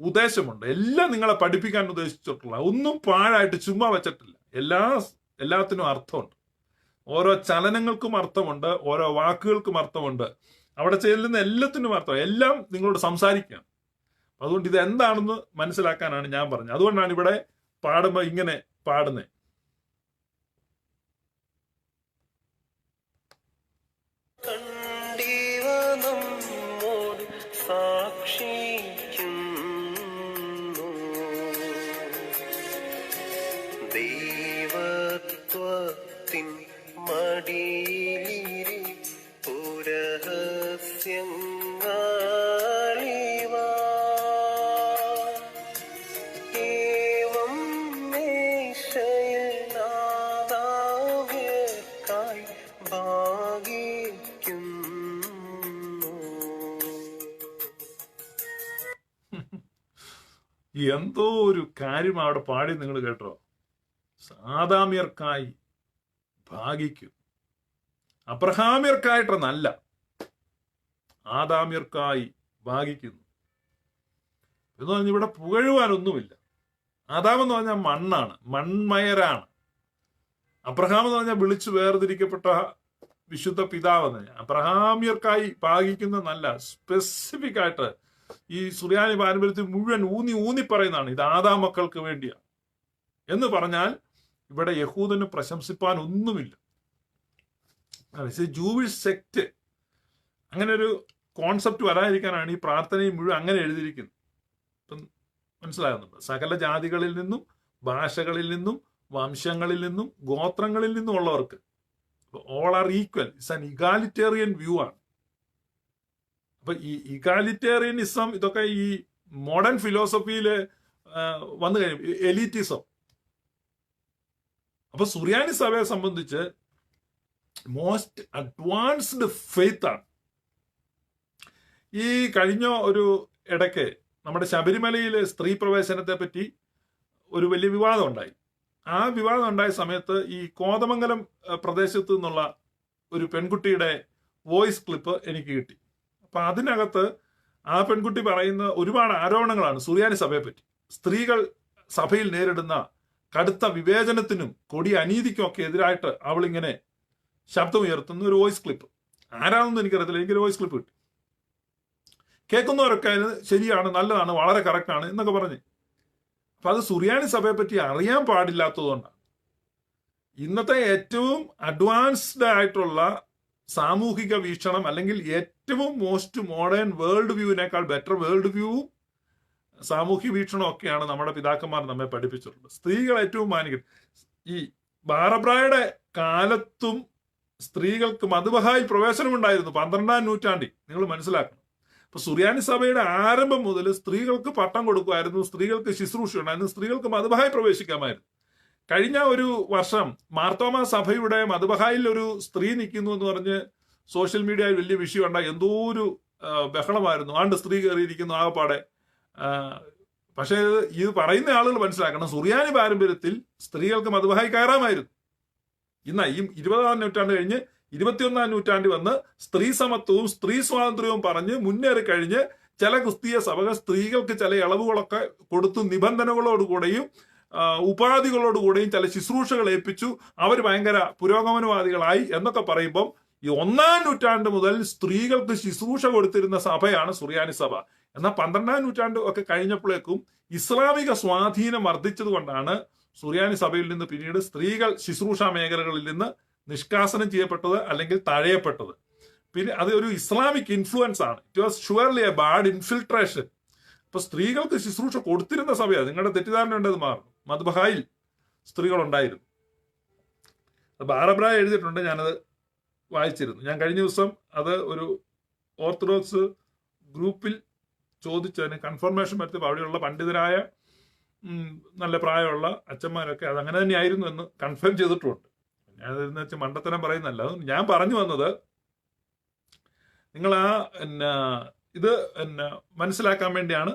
ഉദ്ദേശമുണ്ട്. എല്ലാം നിങ്ങളെ പഠിപ്പിക്കാൻ ഉദ്ദേശിച്ചിട്ടുള്ള, ഒന്നും പാഴായിട്ട് ചുമ്മാ വെച്ചിട്ടില്ല. എല്ലാത്തിനും അർത്ഥമുണ്ട്. ഓരോ ചലനങ്ങൾക്കും അർത്ഥമുണ്ട്, ഓരോ വാക്കുകൾക്കും അർത്ഥമുണ്ട്. അവിടെ ചെല്ലുന്ന എല്ലാത്തിനും അർത്ഥം, എല്ലാം നിങ്ങളോട് സംസാരിക്കാം. അതുകൊണ്ട് ഇത് എന്താണെന്ന് മനസ്സിലാക്കാനാണ് ഞാൻ പറഞ്ഞത്. അതുകൊണ്ടാണ് ഇവിടെ പാടുമ്പോൾ ഇങ്ങനെ പാടുന്നത്. ദൈവത്വത്തിൻ മടിയിലിരി പുരഹസ്യങ്ങളിവാ ഏവം മേശയിലാദാവ്യർക്കായി ഭാഗിക്കുന്നു. എന്തോ ഒരു കാര്യം അവിടെ പാടി നിങ്ങൾ കേട്ടോ. ആദാമ്യർക്കായി ഭാഗിക്കും. അബ്രഹാമ്യർക്കായിട്ടൊന്നല്ല, ആദാമ്യർക്കായി ഭാഗിക്കുന്നു എന്ന് പറഞ്ഞ് ഇവിടെ പുകഴുവാനൊന്നുമില്ല. ആദാം എന്ന് പറഞ്ഞാൽ മണ്ണാണ്, മൺമയരാണ്. അബ്രഹാം എന്ന് പറഞ്ഞാൽ വിളിച്ചു വേർതിരിക്കപ്പെട്ട വിശുദ്ധ പിതാവെന്ന്. അബ്രഹാമ്യർക്കായി ഭാഗിക്കുന്നതല്ല, സ്പെസിഫിക് ആയിട്ട് ഈ സുറിയാനി പാരമ്പര്യത്തിൽ മുഴുവൻ ഊന്നി പറയുന്നതാണ്, ഇത് ആദാം മക്കൾക്ക് വേണ്ടിയാണ് എന്ന് പറഞ്ഞാൽ ഇവിടെ യഹൂദന് പ്രശംസിപ്പാൻ ഒന്നുമില്ല. ജൂവിഷ് സെക്ട് അങ്ങനെ ഒരു കോൺസെപ്റ്റ് വരാതിരിക്കാനാണ് ഈ പ്രാർത്ഥനയും മുഴുവൻ അങ്ങനെ എഴുതിയിരിക്കുന്നത്. ഇപ്പം മനസ്സിലാകുന്നുണ്ട്. സകല ജാതികളിൽ നിന്നും, ഭാഷകളിൽ നിന്നും, വംശങ്ങളിൽ നിന്നും, ഗോത്രങ്ങളിൽ നിന്നും ഉള്ളവർക്ക് all are equal. It's an egalitarian view ആണ്. അപ്പൊ ഈ ഇഗാലിറ്റേറിയനിസം ഇതൊക്കെ ഈ മോഡേൺ ഫിലോസഫിയിൽ വന്നു കഴിയും, എലീറ്റിസം. അപ്പൊ സുറിയാനി സഭയെ സംബന്ധിച്ച് മോസ്റ്റ് അഡ്വാൻസ്ഡ് ഫെയ്ത്ത് ആണ്. ഈ കഴിഞ്ഞ ഒരു ഇടയ്ക്ക് നമ്മുടെ ശബരിമലയിലെ സ്ത്രീ പ്രവേശനത്തെ പറ്റി ഒരു വലിയ വിവാദം ഉണ്ടായി. ആ വിവാദം ഉണ്ടായ സമയത്ത് ഈ കോതമംഗലം പ്രദേശത്ത് നിന്നുള്ള ഒരു പെൺകുട്ടിയുടെ വോയിസ് ക്ലിപ്പ് എനിക്ക് കിട്ടി. അപ്പൊ അതിനകത്ത് ആ പെൺകുട്ടി പറയുന്ന ഒരുപാട് ആരോപണങ്ങളാണ് സുറിയാനി സഭയെ പറ്റി. സ്ത്രീകൾ സഭയിൽ നേരിടുന്ന കടുത്ത വിവേചനത്തിനും കൊടിയ അനീതിക്കും ഒക്കെ എതിരായിട്ട് അവളിങ്ങനെ ശബ്ദമുയർത്തുന്ന ഒരു വോയിസ് ക്ലിപ്പ്. ആരാണെന്ന് എനിക്കറിയത്തില്ല, എനിക്കൊരു വോയിസ് ക്ലിപ്പ് കിട്ടി. കേൾക്കുന്നവരൊക്കെ അതിന് ശരിയാണ്, നല്ലതാണ്, വളരെ കറക്റ്റാണ് എന്നൊക്കെ പറഞ്ഞ്. അപ്പൊ അത് സുറിയാനി സഭയെ പറ്റി അറിയാൻ പാടില്ലാത്തതുകൊണ്ടാണ്. ഇന്നത്തെ ഏറ്റവും അഡ്വാൻസ്ഡ് ആയിട്ടുള്ള സാമൂഹിക വീക്ഷണം അല്ലെങ്കിൽ ഏറ്റവും മോസ്റ്റ് മോഡേൺ വേൾഡ് വ്യൂവിനേക്കാൾ ബെറ്റർ വേൾഡ് വ്യൂവും സാമൂഹ്യ വീക്ഷണം ഒക്കെയാണ് നമ്മുടെ പിതാക്കന്മാർ നമ്മെ പഠിപ്പിച്ചിട്ടുള്ളത്. സ്ത്രീകൾ ഏറ്റവും മാനിക്കണം. ഈ ബാറബ്രായുടെ കാലത്തും സ്ത്രീകൾക്ക് മധുബഹായിൽ പ്രവേശനമുണ്ടായിരുന്നു 12-ാം നൂറ്റാണ്ടിൽ. നിങ്ങൾ മനസ്സിലാക്കണം. ഇപ്പൊ സുറിയാനി സഭയുടെ ആരംഭം മുതൽ സ്ത്രീകൾക്ക് പട്ടം കൊടുക്കുമായിരുന്നു, സ്ത്രീകൾക്ക് ശുശ്രൂഷ ഉണ്ടായിരുന്നു, സ്ത്രീകൾക്ക് മധുബഹായിൽ പ്രവേശിക്കാമായിരുന്നു. കഴിഞ്ഞ ഒരു വർഷം മാർത്തോമ സഭയുടെ മധുബഹായിൽ ഒരു സ്ത്രീ നിൽക്കുന്നു എന്ന് പറഞ്ഞ് സോഷ്യൽ മീഡിയയിൽ വലിയ വിഷയം ഉണ്ടായി. എന്തോ ഒരു ബഹളമായിരുന്നു. ആണ്ട് സ്ത്രീ കയറിയിരിക്കുന്നു ആകപ്പാടെ. പക്ഷേ ഇത് പറയുന്ന ആളുകൾ മനസ്സിലാക്കണം, സുറിയാനി പാരമ്പര്യത്തിൽ സ്ത്രീകൾക്ക് മധുബഹായി കയറാമായിരുന്നു. ഇന്ന് ഈ 20-ാം നൂറ്റാണ്ട് കഴിഞ്ഞ് 21-ാം നൂറ്റാണ്ടിൽ വന്ന് സ്ത്രീ സമത്വവും സ്ത്രീ സ്വാതന്ത്ര്യവും പറഞ്ഞ് മുന്നേറി കഴിഞ്ഞ് ചില ക്രിസ്തീയ സഭകൾ സ്ത്രീകൾക്ക് ചില ഇളവുകളൊക്കെ കൊടുത്തു, നിബന്ധനകളോടുകൂടെയും ഉപാധികളോടുകൂടെയും ചില ശുശ്രൂഷകൾ ഏൽപ്പിച്ചു. അവർ ഭയങ്കര പുരോഗമനവാദികളായി എന്നൊക്കെ പറയുമ്പം ഈ 1-ാം നൂറ്റാണ്ട് മുതൽ സ്ത്രീകൾക്ക് ശുശ്രൂഷ കൊടുത്തിരുന്ന സഭയാണ് സുറിയാനി സഭ. എന്നാൽ 12-ാം നൂറ്റാണ്ട് ഒക്കെ കഴിഞ്ഞപ്പോഴേക്കും ഇസ്ലാമിക സ്വാധീനം വർദ്ധിച്ചത് കൊണ്ടാണ് സുറിയാനി സഭയിൽ നിന്ന് പിന്നീട് സ്ത്രീകൾ ശുശ്രൂഷ മേഖലകളിൽ നിന്ന് നിഷ്കാസനം ചെയ്യപ്പെട്ടത് അല്ലെങ്കിൽ തഴയപ്പെട്ടത്. പിന്നെ അത് ഒരു ഇസ്ലാമിക് ഇൻഫ്ലുവൻസ് ആണ്. It was surely A bad infiltration. ഇപ്പൊ സ്ത്രീകൾക്ക് ശുശ്രൂഷ കൊടുത്തിരുന്ന സഭയാണ്. നിങ്ങളുടെ തെറ്റിദ്ധാരണ ഉണ്ടത് മാറും. മദ്ബഹായിൽ സ്ത്രീകൾ ഉണ്ടായിരുന്നു. ബാറബ്രായ എഴുതിയിട്ടുണ്ട്, ഞാനത് വായിച്ചിരുന്നു. ഞാൻ കഴിഞ്ഞ ദിവസം അത് ഒരു ഓർത്തഡോക്സ് ഗ്രൂപ്പിൽ ചോദിച്ചതിന് കൺഫർമേഷൻ വരുത്തിയപ്പോൾ അവിടെയുള്ള പണ്ഡിതരായ നല്ല പ്രായമുള്ള അച്ഛന്മാരൊക്കെ അത് അങ്ങനെ തന്നെയായിരുന്നു എന്ന് കൺഫേം ചെയ്തിട്ടുമുണ്ട്. ഞാനതെന്ന് വെച്ചാൽ മണ്ടത്തരം പറയുന്നല്ല. അത് ഞാൻ പറഞ്ഞു വന്നത്, നിങ്ങൾ ഇത് മനസ്സിലാക്കാൻ വേണ്ടിയാണ്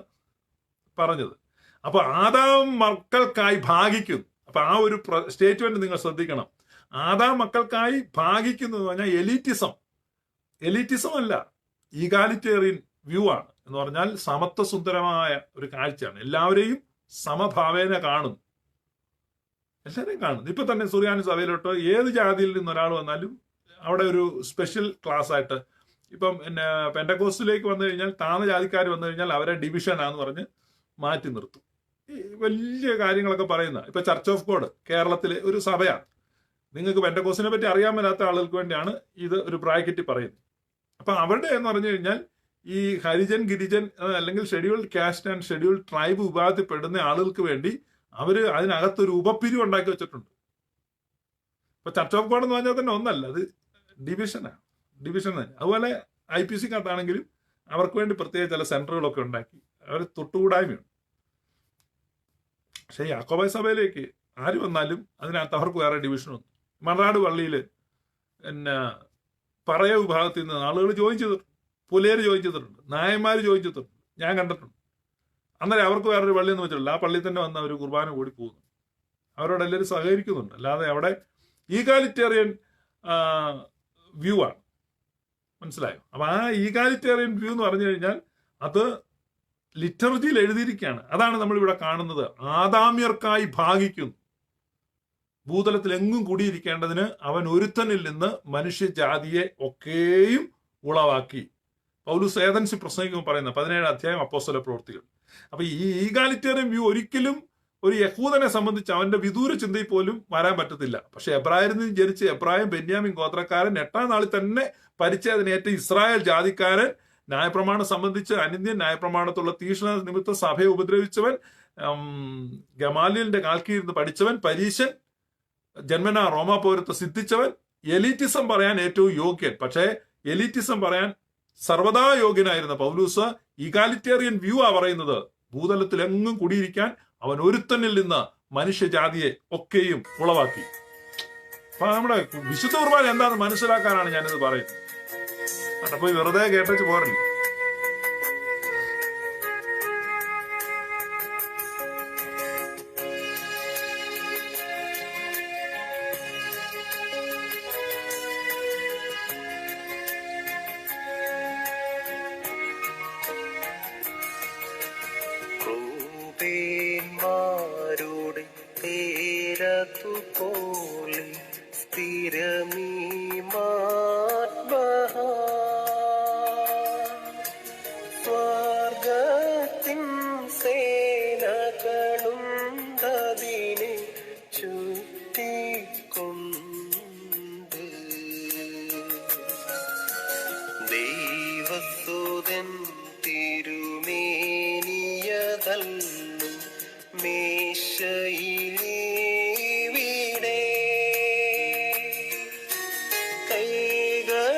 പറഞ്ഞത്. അപ്പൊ ആദാം മക്കൾക്കായി ഭാഗിക്കുന്നു. അപ്പൊ ആ ഒരു സ്റ്റേറ്റ്മെന്റ് നിങ്ങൾ ശ്രദ്ധിക്കണം. ആദാം മക്കൾക്കായി ഭാഗിക്കുന്നു എന്ന് പറഞ്ഞാൽ എലിറ്റിസം അല്ല, ഈഗാലിറ്റേറിയൻ വ്യൂ ആണ്. എന്ന് പറഞ്ഞാൽ സമത്വസുന്ദരമായ ഒരു കാഴ്ചയാണ്. എല്ലാവരെയും സമഭാവേന കാണുന്നു, എല്ലാവരെയും കാണുന്നു. ഇപ്പൊ തന്നെ സുറിയാനി സഭയിലോട്ട് ഏത് ജാതിയിൽ നിന്ന് ഒരാൾ വന്നാലും അവിടെ ഒരു സ്പെഷ്യൽ ക്ലാസ് ആയിട്ട്, ഇപ്പം പെൻഡക്കോസ്റ്റിലേക്ക് വന്നു കഴിഞ്ഞാൽ താഴ്ന്ന ജാതിക്കാർ വന്നു കഴിഞ്ഞാൽ അവരെ ഡിവിഷനാന്ന് പറഞ്ഞ് മാറ്റി നിർത്തും. ഈ വലിയ കാര്യങ്ങളൊക്കെ പറയുന്ന ഇപ്പൊ ചർച്ച് ഓഫ് ഗോഡ് കേരളത്തിലെ ഒരു സഭയാണ്. നിങ്ങൾക്ക് പെൻഡക്കോസ്റ്റിനെ പറ്റി അറിയാൻ മേലാത്ത ആളുകൾക്ക് വേണ്ടിയാണ് ഇത് ഒരു ബ്രാക്കറ്റ് പറയുന്നത്. അപ്പൊ അവരുടെ എന്ന് പറഞ്ഞു കഴിഞ്ഞാൽ ഈ ഹരിജൻ, ഗിരിജൻ അല്ലെങ്കിൽ scheduled caste and scheduled tribe വിഭാഗത്തിൽപ്പെടുന്ന ആളുകൾക്ക് വേണ്ടി അവര് അതിനകത്തൊരു ഉപപിരിവ് ഉണ്ടാക്കി വെച്ചിട്ടുണ്ട്. ഇപ്പൊ ചർച്ച് ഓഫ് ഗോഡ് എന്ന് പറഞ്ഞാൽ തന്നെ ഒന്നല്ല, അത് ഡിവിഷൻ തന്നെ. അതുപോലെ IPC-ക്കകത്താണെങ്കിലും അവർക്ക് വേണ്ടി പ്രത്യേക ചില സെന്ററുകളൊക്കെ ഉണ്ടാക്കി അവർ തൊട്ടുകൂടായ്മയുണ്ട്. പക്ഷെ യാക്കോബായ സഭയിലേക്ക് ആര് വന്നാലും അതിനകത്ത് അവർക്ക് വേറെ ഡിവിഷനൊന്നും. മണറാട് പള്ളിയിൽ പറയ വിഭാഗത്തിൽ നിന്ന് ആളുകൾ ജോയിൻ ചെയ്തിട്ടുണ്ട്, പുലേര് ജോയിൻ ചെയ്തിട്ടുണ്ട്, നായന്മാർ ജോയിൻ ചെയ്തിട്ടുണ്ട്, ഞാൻ കണ്ടിട്ടുണ്ട്. അന്നേരം അവർക്ക് വേറൊരു പള്ളിയെന്ന് വെച്ചിട്ടില്ല, ആ പള്ളിയിൽ തന്നെ വന്ന് അവർ കുർബാന കൂടി പോകുന്നു. അവരോട് എല്ലാവരും സഹകരിക്കുന്നുണ്ട്. അല്ലാതെ അവിടെ ഈഗാലിറ്റേറിയൻ വ്യൂ ആണ്. മനസ്സിലായോ? അപ്പൊ ആ ഈഗാലിറ്റേറിയൻ വ്യൂ എന്ന് പറഞ്ഞു കഴിഞ്ഞാൽ അത് ലിറ്റർജിയിൽ എഴുതിയിരിക്കുകയാണ്. അതാണ് നമ്മൾ ഇവിടെ കാണുന്നത്. ആദാമ്യർക്കായി ഭാഗിക്കുന്നു, ഭൂതലത്തിൽ എങ്ങും കൂടിയിരിക്കേണ്ടതിന് അവൻ ഒരുത്തനിൽ നിന്ന് മനുഷ്യജാതിയെ ഒക്കെയും ഉളവാക്കി. പൗലോസ് ഏഥൻസിൽ പ്രസംഗിക്കുമ്പോൾ പറയുന്ന 17 അധ്യായം അപ്പോസ്തല പ്രവൃത്തികൾ. അപ്പൊ ഈ ഈഗാലിറ്റേറിയൻ വ്യൂ ഒരിക്കലും ഒരു യഹൂദനെ സംബന്ധിച്ച് അവന്റെ വിദൂര ചിന്തയിൽ പോലും വരാൻ പറ്റത്തില്ല. പക്ഷെ എബ്രായരിൽ നിന്ന് ജനിച്ച് എബ്രായം ബെന്യാമിൻ ഗോത്രക്കാരൻ 8-ാം നാളിൽ തന്നെ പരിച്ഛേദനയേറ്റ ഇസ്രായേൽ ജാതിക്കാരൻ, ന്യായപ്രമാണം സംബന്ധിച്ച് അനിന്ത്യൻ ന്യായപ്രമാണത്തുള്ള തീക്ഷ്ണ നിമിത്തം സഭയെ ഉപദ്രവിച്ചവൻ, ഗമാലിയലിന്റെ കാൽക്കീഴിൽ പഠിച്ചവൻ, പരീശൻ, ജന്മനാ റോമാ പൗരത്വം സിദ്ധിച്ചവൻ, എലീറ്റിസം പറയാൻ ഏറ്റവും യോഗ്യൻ. പക്ഷേ എലീറ്റിസം പറയാൻ സർവദാ യോഗ്യനായിരുന്ന പൗലൂസ് ഈഗാലിറ്റേറിയൻ വ്യൂ ആ പറയുന്നത്. ഭൂതലത്തിൽ എങ്ങും കുടിയിരിക്കാൻ അവൻ ഒരുത്തനിൽ നിന്ന് മനുഷ്യജാതിയെ ഒക്കെയും ഉളവാക്കി. അപ്പൊ നമ്മുടെ വിശുദ്ധ കുർബാന എന്താണെന്ന് മനസ്സിലാക്കാനാണ് ഞാനിത് പറയുന്നത്. അപ്പൊ വെറുതെ കേട്ടു പോരല്ലേ. ക്രൂപേന്മാരുടെ തേരതുപോലെ സ്ഥിരമീ മാത്മഹാ സ്വർഗത്തിൻ സേനകളുണ്ടതിനെ ചുറ്റിക്കൊണ്ട് മേശയിലീവിടെ കൈകളിലാകാം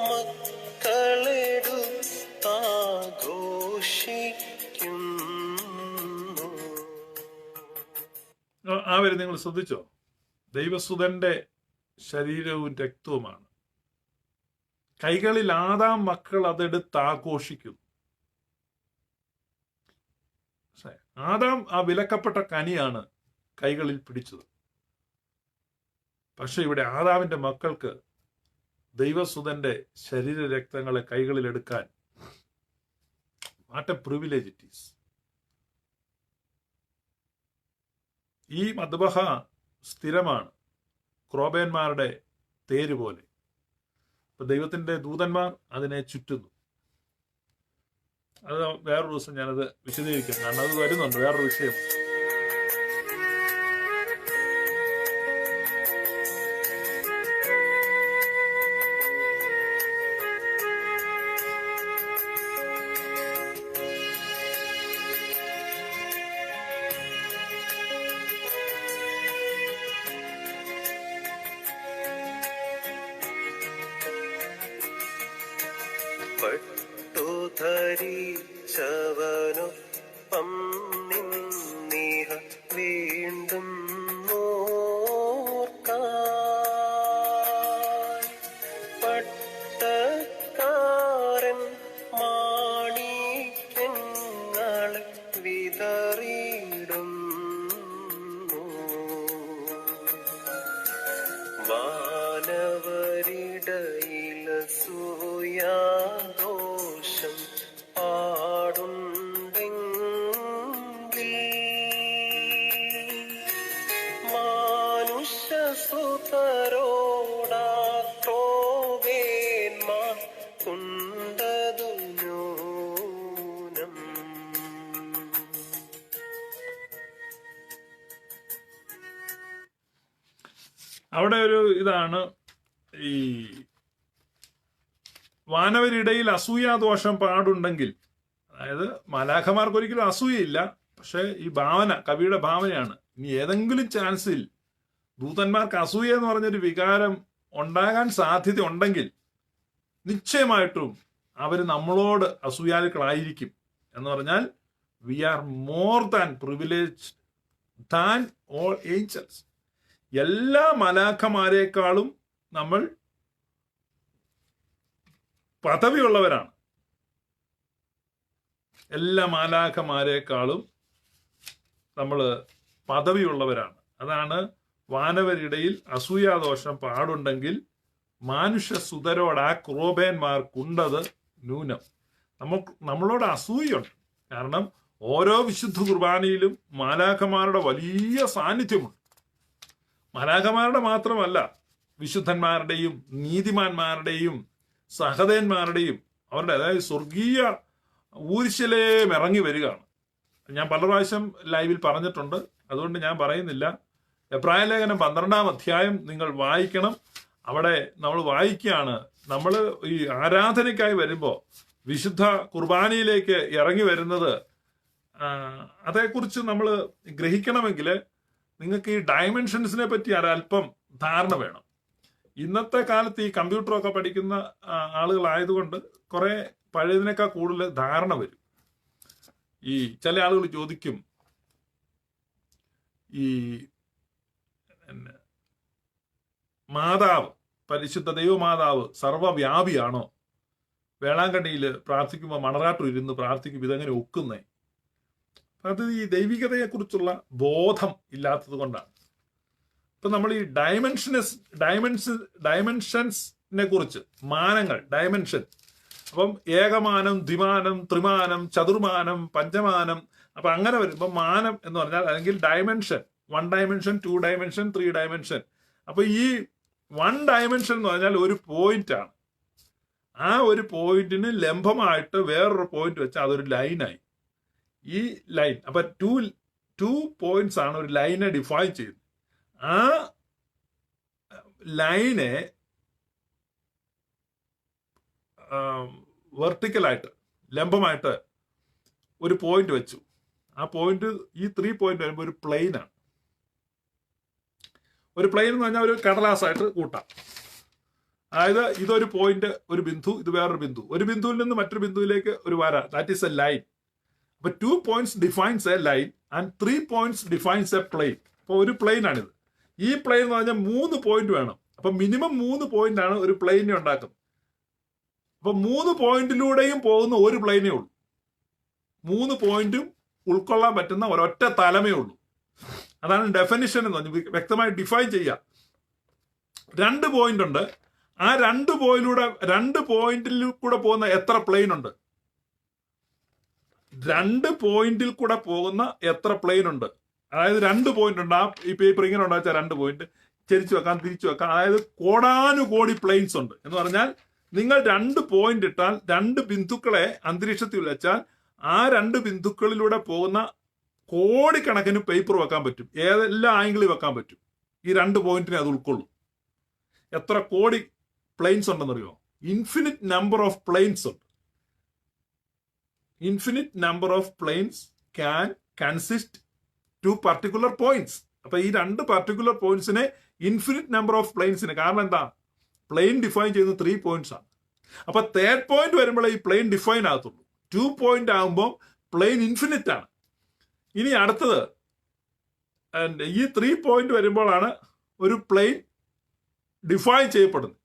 മക്കളെടുത്താഘോഷിക്കുന്നു. ആ വരെ നിങ്ങൾ ശ്രദ്ധിച്ചോ? ദൈവസുതന്റെ ശരീരവും രക്തവുമാണ്. കൈകളിൽ ആദാം മക്കൾ അതെടുത്ത് ആഘോഷിക്കുന്നു. ആദാം ആ വിലക്കപ്പെട്ട കനിയാണ് കൈകളിൽ പിടിച്ചത്. പക്ഷെ ഇവിടെ ആദാമിന്റെ മക്കൾക്ക് ദൈവസുതന്റെ ശരീര രക്തങ്ങളെ കൈകളിൽ എടുക്കാൻ what A privilege it is. ഈ മദ്ബഹ സ്ഥിരമാണ്, ക്രോബേന്മാരുടെ തേര് പോലെ. ഇപ്പൊ ദൈവത്തിന്റെ ദൂതന്മാർ അതിനെ ചുറ്റുന്നു. അത് വേറൊരു ദിവസം ഞാനത് വിശദീകരിക്കാം, കാരണം അത് വരുന്നുണ്ട്, വേറൊരു വിഷയം. പട്ടുധരിച്ചവനൊപ്പം നിന്നിഹ വീണ്ടും നോർക്കായി പട്ടക്കാരൻ മാണിക്യങ്ങളെ വിതറിയിടുന്നു. വാനവരിടയിലസൂയാദോഷം പാടുണ്ടെങ്കിൽ മാനുഷ്യസുതരോടാക്രോവേന്മാർ കൊണ്ടതു ന്യൂനം. അവിടെ ഒരു ഇതാണ്, ഈ വാനവരിടയിൽ അസൂയാദോഷം പാടുണ്ടെങ്കിൽ, അതായത് മാലാഖമാർക്ക് ഒരിക്കലും അസൂയയില്ല, പക്ഷെ ഈ ഭാവന, കവിയുടെ ഭാവനയാണ്. ഇനി ഏതെങ്കിലും ചാൻസിൽ ദൂതന്മാർക്ക് അസൂയ എന്ന് പറഞ്ഞൊരു വികാരം ഉണ്ടാകാൻ സാധ്യത ഉണ്ടെങ്കിൽ നിശ്ചയമായിട്ടും അവർ നമ്മളോട് അസൂയാലുക്കളായിരിക്കും. എന്ന് പറഞ്ഞാൽ we are more than privilege than all angels. എല്ലാ മലാഖമാരെക്കാളും നമ്മൾ പദവിയുള്ളവരാണ്. എല്ലാ മാലാഖമാരെക്കാളും നമ്മൾ പദവിയുള്ളവരാണ്. അതാണ് വാനവരിടയിൽ അസൂയാദോഷം പാടുണ്ടെങ്കിൽ മാനുഷ്യസുതരോട് ആ ക്രോബേന്മാർക്കുണ്ടത് ന്യൂനം. നമ്മളോട് അസൂയുണ്ട്. കാരണം ഓരോ വിശുദ്ധ കുർബാനയിലും മാലാഖമാരുടെ വലിയ സാന്നിധ്യമുണ്ട്. മാലാഖമാരുടെ മാത്രമല്ല, വിശുദ്ധന്മാരുടെയും നീതിമാന്മാരുടെയും സഹദേന്മാരുടെയും അവരുടെ, അതായത് സ്വർഗീയ ഊർശ്ശിലേം ഇറങ്ങി വരികയാണ്. ഞാൻ പല പ്രാവശ്യം ലൈവിൽ പറഞ്ഞിട്ടുണ്ട്, അതുകൊണ്ട് ഞാൻ പറയുന്നില്ല. എബ്രായ ലേഖനം 12-ാം അധ്യായം നിങ്ങൾ വായിക്കണം. അവിടെ നമ്മൾ വായിക്കുകയാണ്, നമ്മൾ ഈ ആരാധനയ്ക്കായി വരുമ്പോൾ വിശുദ്ധ കുർബാനയിലേക്ക് ഇറങ്ങി വരുന്നത്, അതേക്കുറിച്ച് നമ്മൾ ഗ്രഹിക്കണമെങ്കിൽ നിങ്ങൾക്ക് ഈ ഡയമെൻഷൻസിനെ പറ്റി ഒരല്പം ധാരണ വേണം. ഇന്നത്തെ കാലത്ത് ഈ കമ്പ്യൂട്ടറൊക്കെ പഠിക്കുന്ന ആളുകളായതുകൊണ്ട് കുറെ പഴയതിനേക്കാൾ കൂടുതൽ ധാരണ വരും. ഈ ചില ആളുകൾ ചോദിക്കും, ഈ മാതാവ്, പരിശുദ്ധ ദൈവമാതാവ് സർവ്വവ്യാപിയാണോ? വേളാങ്കണ്ണിയിൽ പ്രാർത്ഥിക്കുമ്പോൾ മണറാട്ടു ഇരുന്ന് പ്രാർത്ഥിക്കും, ഇതെങ്ങനെ ഒക്കുന്നേ? അത് ഈ ദൈവികതയെക്കുറിച്ചുള്ള ബോധം ഇല്ലാത്തത് കൊണ്ടാണ്. ഇപ്പൊ നമ്മൾ ഈ ഡയമെൻഷൻസിനെ കുറിച്ച്, മാനങ്ങൾ, ഡയമെൻഷൻ, അപ്പം ഏകമാനം, ദ്വിമാനം, ത്രിമാനം, ചതുർമാനം, പഞ്ചമാനം, അപ്പൊ അങ്ങനെ വരുമ്പോൾ മാനം എന്ന് പറഞ്ഞാൽ, അല്ലെങ്കിൽ ഡയമെൻഷൻ, 1 ഡയമെൻഷൻ, 2 ഡയമെൻഷൻ, 3 ഡയമെൻഷൻ. അപ്പൊ ഈ 1 ഡയമെൻഷൻ എന്ന് പറഞ്ഞാൽ ഒരു പോയിന്റ് ആണ്. ആ ഒരു പോയിന്റിന് ലംബമായിട്ട് വേറൊരു പോയിന്റ് വെച്ചാൽ അതൊരു ലൈനായി. ഈ ലൈൻ, അപ്പൊ 2 പോയിന്റ്സ് ആണ് ഒരു ലൈനെ ഡിഫൈൻ ചെയ്യുന്നത്. ആ ലൈനെ വെർട്ടിക്കലായിട്ട്, ലംബമായിട്ട് ഒരു പോയിന്റ് വെച്ചു. ആ പോയിന്റ്, ഈ 3 പോയിന്റ് വരുമ്പോൾ ഒരു പ്ലെയിനാണ്. ഒരു പ്ലെയിൻ എന്ന് പറഞ്ഞാൽ ഒരു കടലാസായിട്ട് കൂട്ടാം. അതായത് ഇതൊരു പോയിന്റ്, ഒരു ബിന്ദു, ഇത് വേറൊരു ബിന്ദു. ഒരു ബിന്ദുവിൽ നിന്ന് മറ്റൊരു ബിന്ദുവിലേക്ക് ഒരു വര, ദാറ്റ് ഈസ് എ ലൈൻ. അപ്പൊ 2 points defines a line and 3 points defines a plane. അപ്പൊ ഒരു പ്ലെയിൻ ആണിത്. ഈ പ്ലെയിൻ എന്ന് പറഞ്ഞാൽ 3 പോയിന്റ് വേണം. അപ്പൊ മിനിമം 3 പോയിന്റ് ആണ് ഒരു പ്ലെയിനെ ഉണ്ടാക്കുന്നത്. അപ്പൊ 3 പോയിന്റിലൂടെയും പോകുന്ന ഒരു പ്ലെയിനേ ഉള്ളൂ. 3 പോയിന്റും ഉൾക്കൊള്ളാൻ പറ്റുന്ന ഒരൊറ്റ തലമേ ഉള്ളൂ. അതാണ് ഡെഫിനിഷൻ എന്ന് പറഞ്ഞാൽ വ്യക്തമായി ഡിഫൈൻ ചെയ്യാം. 2 പോയിന്റ് ഉണ്ട്. ആ 2 പോയിന്റിൽ കൂടെ പോകുന്ന എത്ര പ്ലെയിൻ ഉണ്ട്? 2 പോയിന്റിൽ കൂടെ പോകുന്ന എത്ര പ്ലെയിൻ ഉണ്ട്? അതായത് 2 പോയിന്റ് ഉണ്ട്. ആ ഈ പേപ്പർ ഇങ്ങനെ ഉണ്ടാച്ചാൽ 2 പോയിന്റ് ചരിച്ചു വെക്കാം, തിരിച്ചു വെക്കാം. അതായത് കോടാനുകോടി പ്ലെയിൻസ് ഉണ്ട് എന്ന് പറഞ്ഞാൽ നിങ്ങൾ 2 പോയിന്റ് ഇട്ടാൽ 2 ബിന്ദുക്കളെ അന്തരീക്ഷത്തിൽ വെച്ചാൽ ആ 2 ബിന്ദുക്കളിലൂടെ പോകുന്ന കോടിക്കണക്കിന് പേപ്പർ വെക്കാൻ പറ്റും. ഏതെല്ലാം ആംഗിളിൽ വെക്കാൻ പറ്റും. ഈ 2 പോയിന്റിനെ അത് ഉൾക്കൊള്ളും. എത്ര കോടി പ്ലെയിൻസ് ഉണ്ടെന്നറിയോ? ഇൻഫിനിറ്റ് നമ്പർ ഓഫ് പ്ലെയിൻസ് ഉണ്ട്. Infinite number of planes can consist 2 particular points. അപ്പൊ ഈ 2 particular പോയിന്റ്സിനെ ഇൻഫിനിറ്റ് നമ്പർ ഓഫ് പ്ലെയിൻസിന്, കാരണം എന്താ? പ്ലെയിൻ ഡിഫൈൻ ചെയ്യുന്നത് 3 പോയിന്റ്സ് ആണ്. അപ്പൊ 3rd പോയിന്റ് വരുമ്പോഴേ ഈ പ്ലെയിൻ ഡിഫൈൻ ആകത്തുള്ളൂ. 2 പോയിന്റ് ആകുമ്പോൾ പ്ലെയിൻ ഇൻഫിനിറ്റ് ആണ്. ഇനി അടുത്തത് ഈ 3 പോയിന്റ് വരുമ്പോഴാണ് ഒരു പ്ലെയിൻ ഡിഫൈൻ ചെയ്യപ്പെടുന്നത്.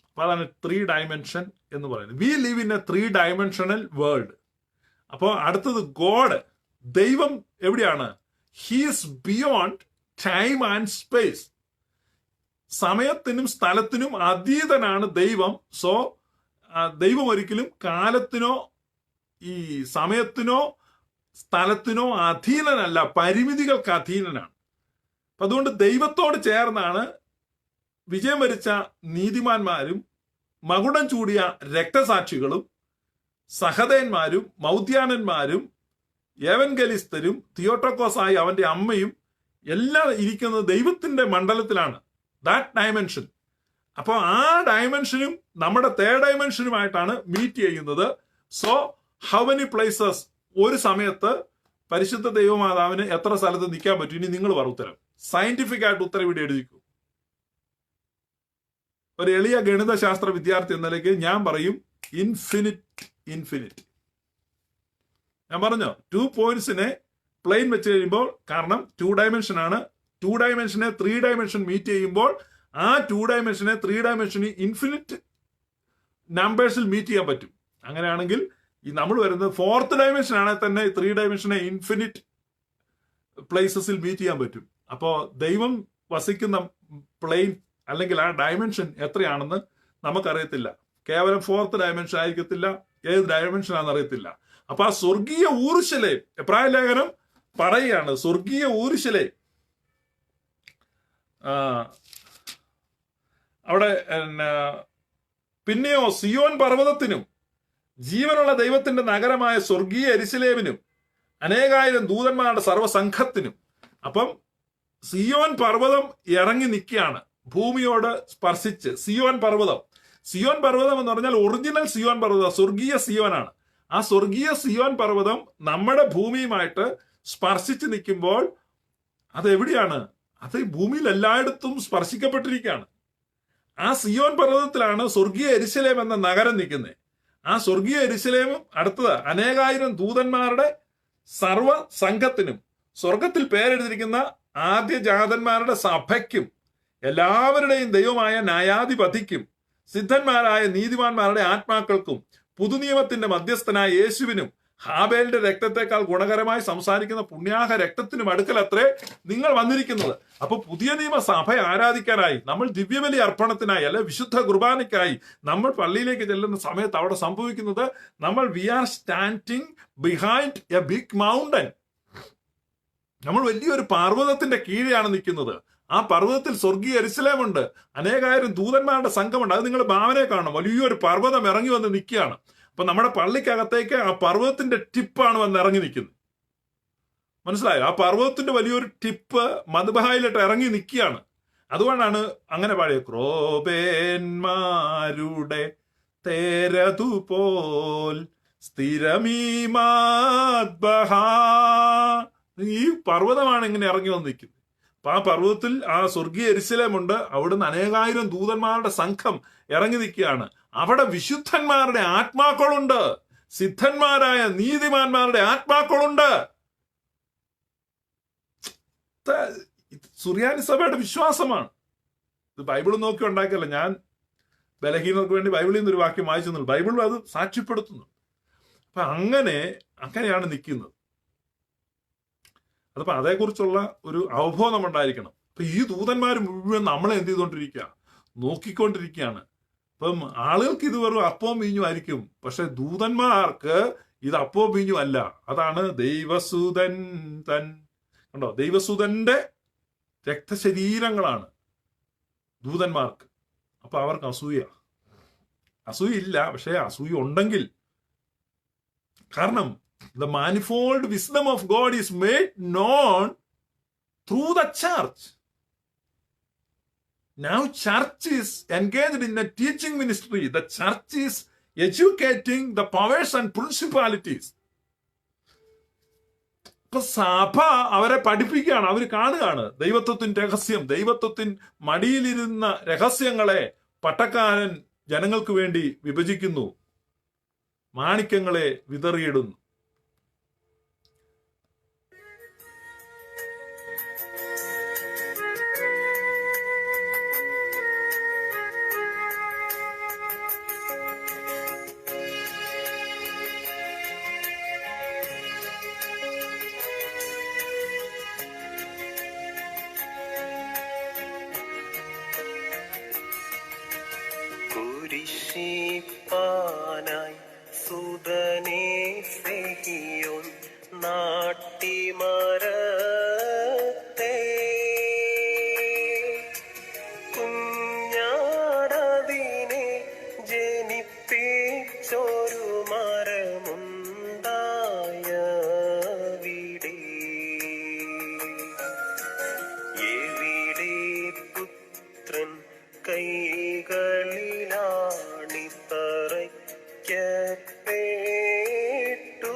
അപ്പൊ അതാണ് 3 dimension എന്ന് പറയുന്നത്. We live in A 3 dimensional world. അപ്പോൾ അടുത്തത് ഗോഡ്, ദൈവം എവിടെയാണ്? He's beyond time and space. സമയത്തിനും സ്ഥലത്തിനും അതീതനാണ് ദൈവം. സോ ദൈവം ഒരിക്കലും കാലത്തിനോ ഈ സമയത്തിനോ സ്ഥലത്തിനോ അധീനനല്ല, പരിമിതികൾക്ക് അധീനനാണ്. അപ്പൊ അതുകൊണ്ട് ദൈവത്തോട് ചേർന്നാണ് വിജയം വരിച്ച നീതിമാന്മാരും മകുടം ചൂടിയ രക്തസാക്ഷികളും സഹദേന്മാരും മൗദ്യാനന്മാരും ഏവൻഗലിസ്തരും തിയോട്ടോക്കോസായി അവന്റെ അമ്മയും എല്ലാം ഇരിക്കുന്നത് ദൈവത്തിന്റെ മണ്ഡലത്തിലാണ്. That dimension. അപ്പോൾ ആ ഡയമെൻഷനും നമ്മുടെ 3rd dimensionനുമായിട്ടാണ് മീറ്റ് ചെയ്യുന്നത്. So how many places? ഒരു സമയത്ത് പരിശുദ്ധ ദൈവമാതാവിന് എത്ര സ്ഥലത്ത് നിൽക്കാൻ പറ്റും? ഇനി നിങ്ങൾ പറ ഉത്തരം. സയന്റിഫിക് ആയിട്ട് ഉത്തരം ഇവിടെ എഴുതിക്കൂ. ഒരു എളിയ ഗണിതശാസ്ത്ര വിദ്യാർത്ഥി എന്ന നിലയ്ക്ക് ഞാൻ പറയും ഇൻഫിനിറ്റ്. ഞാൻ പറഞ്ഞോ 2 പോയിന്റ്സിനെ പ്ലെയിൻ വെച്ച് കഴിയുമ്പോൾ, കാരണം 2 dimension ആണ്. 2 dimensionനെ 3 dimension മീറ്റ് ചെയ്യുമ്പോൾ ആ 2 dimensionനെ 3 dimension ഇൻഫിനിറ്റ് നമ്പേഴ്സിൽ മീറ്റ് ചെയ്യാൻ പറ്റും. അങ്ങനെയാണെങ്കിൽ ഈ നമ്മൾ വരുന്നത് 4th dimension ആണെങ്കിൽ തന്നെ 3 dimensionനെ ഇൻഫിനിറ്റ് പ്ലേസസിൽ മീറ്റ് ചെയ്യാൻ പറ്റും. അപ്പോൾ ദൈവം വസിക്കുന്ന പ്ലെയിൻ അല്ലെങ്കിൽ ആ ഡയമെൻഷൻ എത്രയാണെന്ന് നമുക്കറിയത്തില്ല. കേവലം 4th dimension ആയിരിക്കത്തില്ല, ഏത് ഡയമെൻഷൻ ആണെന്ന് അറിയത്തില്ല. അപ്പൊ ആ സ്വർഗീയ ഊർശലേം, എബ്രായ ലേഖനം പറയുകയാണ്, സ്വർഗീയ ഊർശലേം അവിടെ പിന്നെയോ സിയോൻ പർവ്വതത്തിനും ജീവനുള്ള ദൈവത്തിന്റെ നഗരമായ സ്വർഗീയ യെരൂശലേമിനും അനേകായിരം ദൂതന്മാരുടെ സർവ്വസംഘത്തിനും. അപ്പം സിയോൻ പർവ്വതം ഇറങ്ങി നിൽക്കുകയാണ് ഭൂമിയോട് സ്പർശിച്ച്. സിയോൻ പർവ്വതം എന്ന് പറഞ്ഞാൽ ഒറിജിനൽ സിയോൻ പർവ്വതം, സ്വർഗീയ സിയോനാണ്. ആ സ്വർഗീയ സിയോൻ പർവ്വതം നമ്മുടെ ഭൂമിയുമായിട്ട് സ്പർശിച്ച് നിൽക്കുമ്പോൾ അത് എവിടെയാണ്? അത് ഭൂമിയിൽ എല്ലായിടത്തും സ്പർശിക്കപ്പെട്ടിരിക്കുകയാണ്. ആ സിയോൻ പർവ്വതത്തിലാണ് സ്വർഗീയ യെരൂശലേം എന്ന നഗരം നിൽക്കുന്നത്. ആ സ്വർഗീയ യെരൂശലേമും അടുത്തത് അനേകായിരം ദൂതന്മാരുടെ സർവ സംഘത്തിനും, സ്വർഗത്തിൽ പേരെഴുതിയിരിക്കുന്ന ആദ്യജാതന്മാരുടെ സഭയ്ക്കും, എല്ലാവരുടെയും ദൈവമായ ന്യായാധിപതിക്കും, സിദ്ധന്മാരായ നീതിമാന്മാരുടെ ആത്മാക്കൾക്കും, പുതുനിയമത്തിന്റെ മധ്യസ്ഥനായ യേശുവിനും, ഹാബേലിന്റെ രക്തത്തെക്കാൾ ഗുണകരമായി സംസാരിക്കുന്ന പുണ്യാഹ രക്തത്തിനും അടുക്കലത്രേ നിങ്ങൾ വന്നിരിക്കുന്നത്. അപ്പൊ പുതിയ നിയമ സഭ ആരാധിക്കാനായി, നമ്മൾ ദിവ്യബലി അർപ്പണത്തിനായി അല്ലെ വിശുദ്ധ കുർബാനയ്ക്കായി നമ്മൾ പള്ളിയിലേക്ക് ചെല്ലുന്ന സമയത്ത് അവിടെ സംഭവിക്കുന്നത്, നമ്മൾ we are standing behind a big mountain. നമ്മൾ വലിയൊരു പർവ്വതത്തിന്റെ കീഴെയാണ് നിൽക്കുന്നത്. ആ പർവ്വതത്തിൽ സ്വർഗീയ യെരൂശലേമുണ്ട്, അനേകായിരം ദൂതന്മാരുടെ സംഘമുണ്ട്. അത് നിങ്ങൾ ഭാവനയെ കാണണം. വലിയൊരു പർവ്വതം ഇറങ്ങി വന്ന് നിൽക്കുകയാണ്. അപ്പൊ നമ്മുടെ പള്ളിക്കകത്തേക്ക് ആ പർവ്വതത്തിന്റെ ടിപ്പാണ് വന്ന് ഇറങ്ങി നിൽക്കുന്നത്. മനസ്സിലായോ? ആ പർവ്വതത്തിന്റെ വലിയൊരു ടിപ്പ് മദ്ബഹായിലിട്ട് ഇറങ്ങി നിൽക്കുകയാണ്. അതുകൊണ്ടാണ് അങ്ങനെ പാടിയ ക്രോബേന്മാരുടെ തേരതുപോൽ സ്ഥിരമീമാദ്ബഹ. ഈ പർവ്വതമാണ് ഇങ്ങനെ ഇറങ്ങി വന്നിരിക്കുന്നത്. അപ്പൊ ആ പർവ്വതത്തിൽ ആ സ്വർഗീയ യെരൂശലേമുണ്ട്. അവിടുന്ന് അനേകായിരം ദൂതന്മാരുടെ സംഘം ഇറങ്ങി നിൽക്കുകയാണ്. അവിടെ വിശുദ്ധന്മാരുടെ ആത്മാക്കളുണ്ട്, സിദ്ധന്മാരായ നീതിമാന്മാരുടെ ആത്മാക്കളുണ്ട്. സുറിയാനി സഭയുടെ വിശ്വാസമാണ്. ഇത് ബൈബിൾ നോക്കി ഉണ്ടാക്കിയല്ല. ഞാൻ ബലഹീനർക്ക് വേണ്ടി ബൈബിളിൽ നിന്ന് ഒരു വാക്യം വായിച്ചു. ബൈബിളിൽ അത് സാക്ഷ്യപ്പെടുത്തുന്നു. അപ്പൊ അങ്ങനെയാണ് നിൽക്കുന്നത്. അതപ്പോ അതേക്കുറിച്ചുള്ള ഒരു അവബോധം ഉണ്ടായിരിക്കണം. അപ്പൊ ഈ ദൂതന്മാർ മുഴുവൻ നമ്മളെ എന്ത് ചെയ്തുകൊണ്ടിരിക്കുക, നോക്കിക്കൊണ്ടിരിക്കുകയാണ്. അപ്പം ആളുകൾക്ക് ഇത് വെറും അപ്പവും വീഞ്ഞും ആയിരിക്കും, പക്ഷെ ദൂതന്മാർക്ക് ഇത് അപ്പവും വീഞ്ഞും അല്ല. അതാണ് ദൈവസൂതൻ തൻ. കണ്ടോ, ദൈവസൂതന്റെ രക്തശരീരങ്ങളാണ് ദൂതന്മാർക്ക്. അപ്പൊ അവർക്ക് അസൂയില്ല. പക്ഷെ അസൂയ ഉണ്ടെങ്കിൽ, കാരണം the manifold wisdom of God is made known through the church. Now church is engaged in a teaching ministry. The church is educating the powers and principalities. ഇപ്പൊ സഭ അവരെ പഠിപ്പിക്കുകയാണ്. അവർ കാണുകയാണ് ദൈവത്വത്തിന്റെ രഹസ്യം. ദൈവത്വത്തിൻ മടിയിലിരുന്ന രഹസ്യങ്ങളെ പട്ടക്കാരൻ ജനങ്ങൾക്ക് വേണ്ടി വിഭജിക്കുന്നു, മാണിക്യങ്ങളെ വിതറിയിടുന്നു. കുരിശിപ്പാനായി സുതനെ സ്നേഹിയോൻ നാട്ടിമരത്തെ കുഞ്ഞാടതിനെ ജനിപ്പിച്ചൊരു മരമുണ്ടായവിടെ. എവിടെ പുത്രൻ കൈകളിലാണിത്തറയ്ക്കപ്പെട്ടു.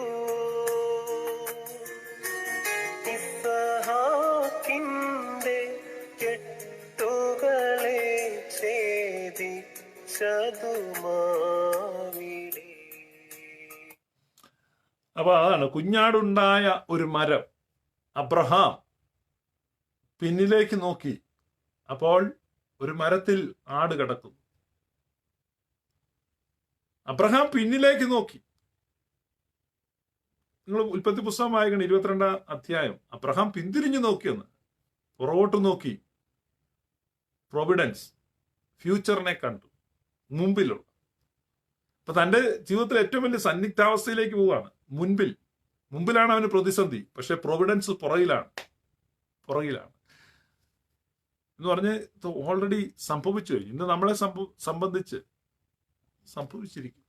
ഇസ്ഹാക്കിന്റെ കെട്ടുകളെ ഛേദിച്ചതുമാവിടെ. അപ്പൊ അതാണ് കുഞ്ഞാടുണ്ടായ ഒരു മരം. അബ്രഹാം പിന്നിലേക്ക് നോക്കി, അപ്പോൾ ഒരു മരത്തിൽ ആട് കിടക്കുന്നു. അബ്രഹാം പിന്നിലേക്ക് നോക്കി. നിങ്ങൾ ഉൽപ്പത്തി പുസ്തകം വായിക്കണം, 22-ാം അധ്യായം. അബ്രഹാം പിന്തിരിഞ്ഞു നോക്കിയെന്ന്, പുറകോട്ട് നോക്കി. പ്രൊവിഡൻസ്, ഫ്യൂച്ചറിനെ കണ്ടു, മുമ്പിലുള്ള. അപ്പൊ തന്റെ ജീവിതത്തിൽ ഏറ്റവും വലിയ സന്നിഗ്ധാവസ്ഥയിലേക്ക് പോവുകയാണ്. മുമ്പിലാണ് അവന് പ്രതിസന്ധി, പക്ഷെ പ്രൊവിഡൻസ് പുറകിലാണ് എന്ന് പറഞ്ഞ് ഓൾറെഡി സംഭവിച്ചു കഴിഞ്ഞു. ഇന്ന് നമ്മളെ സംബന്ധിച്ച് സംഭവിച്ചിരിക്കും.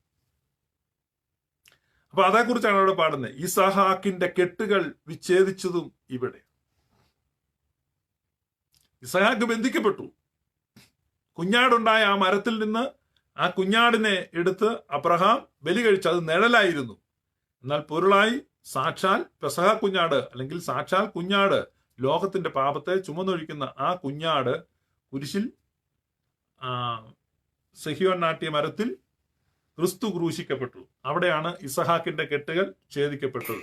അപ്പൊ അതേക്കുറിച്ചാണ് അവിടെ പാടുന്നത്. ഇസഹാക്കിന്റെ കെട്ടുകൾ വിച്ഛേദിച്ചതും ഇവിടെ. ഇസഹാക്ക് ബന്ധിക്കപ്പെട്ടു. കുഞ്ഞാടുണ്ടായ ആ മരത്തിൽ നിന്ന് ആ കുഞ്ഞാടിനെ എടുത്ത് അബ്രഹാം ബലി കഴിച്ചു. അത് നിഴലായിരുന്നു. എന്നാൽ പൊരുളായി സാക്ഷാൽ പെസഹ കുഞ്ഞാട്, അല്ലെങ്കിൽ സാക്ഷാൽ കുഞ്ഞാട്, ലോകത്തിന്റെ പാപത്തെ ചുമന്നൊഴിക്കുന്ന ആ കുഞ്ഞാട് കുരിശിൽ സെഹിയോൻ നാട്ടിയ മരത്തിൽ ക്രിസ്തു ക്രൂശിക്കപ്പെട്ടു. അവിടെയാണ് ഇസഹാക്കിന്റെ കെട്ടുകൾ ഛേദിക്കപ്പെട്ടത്.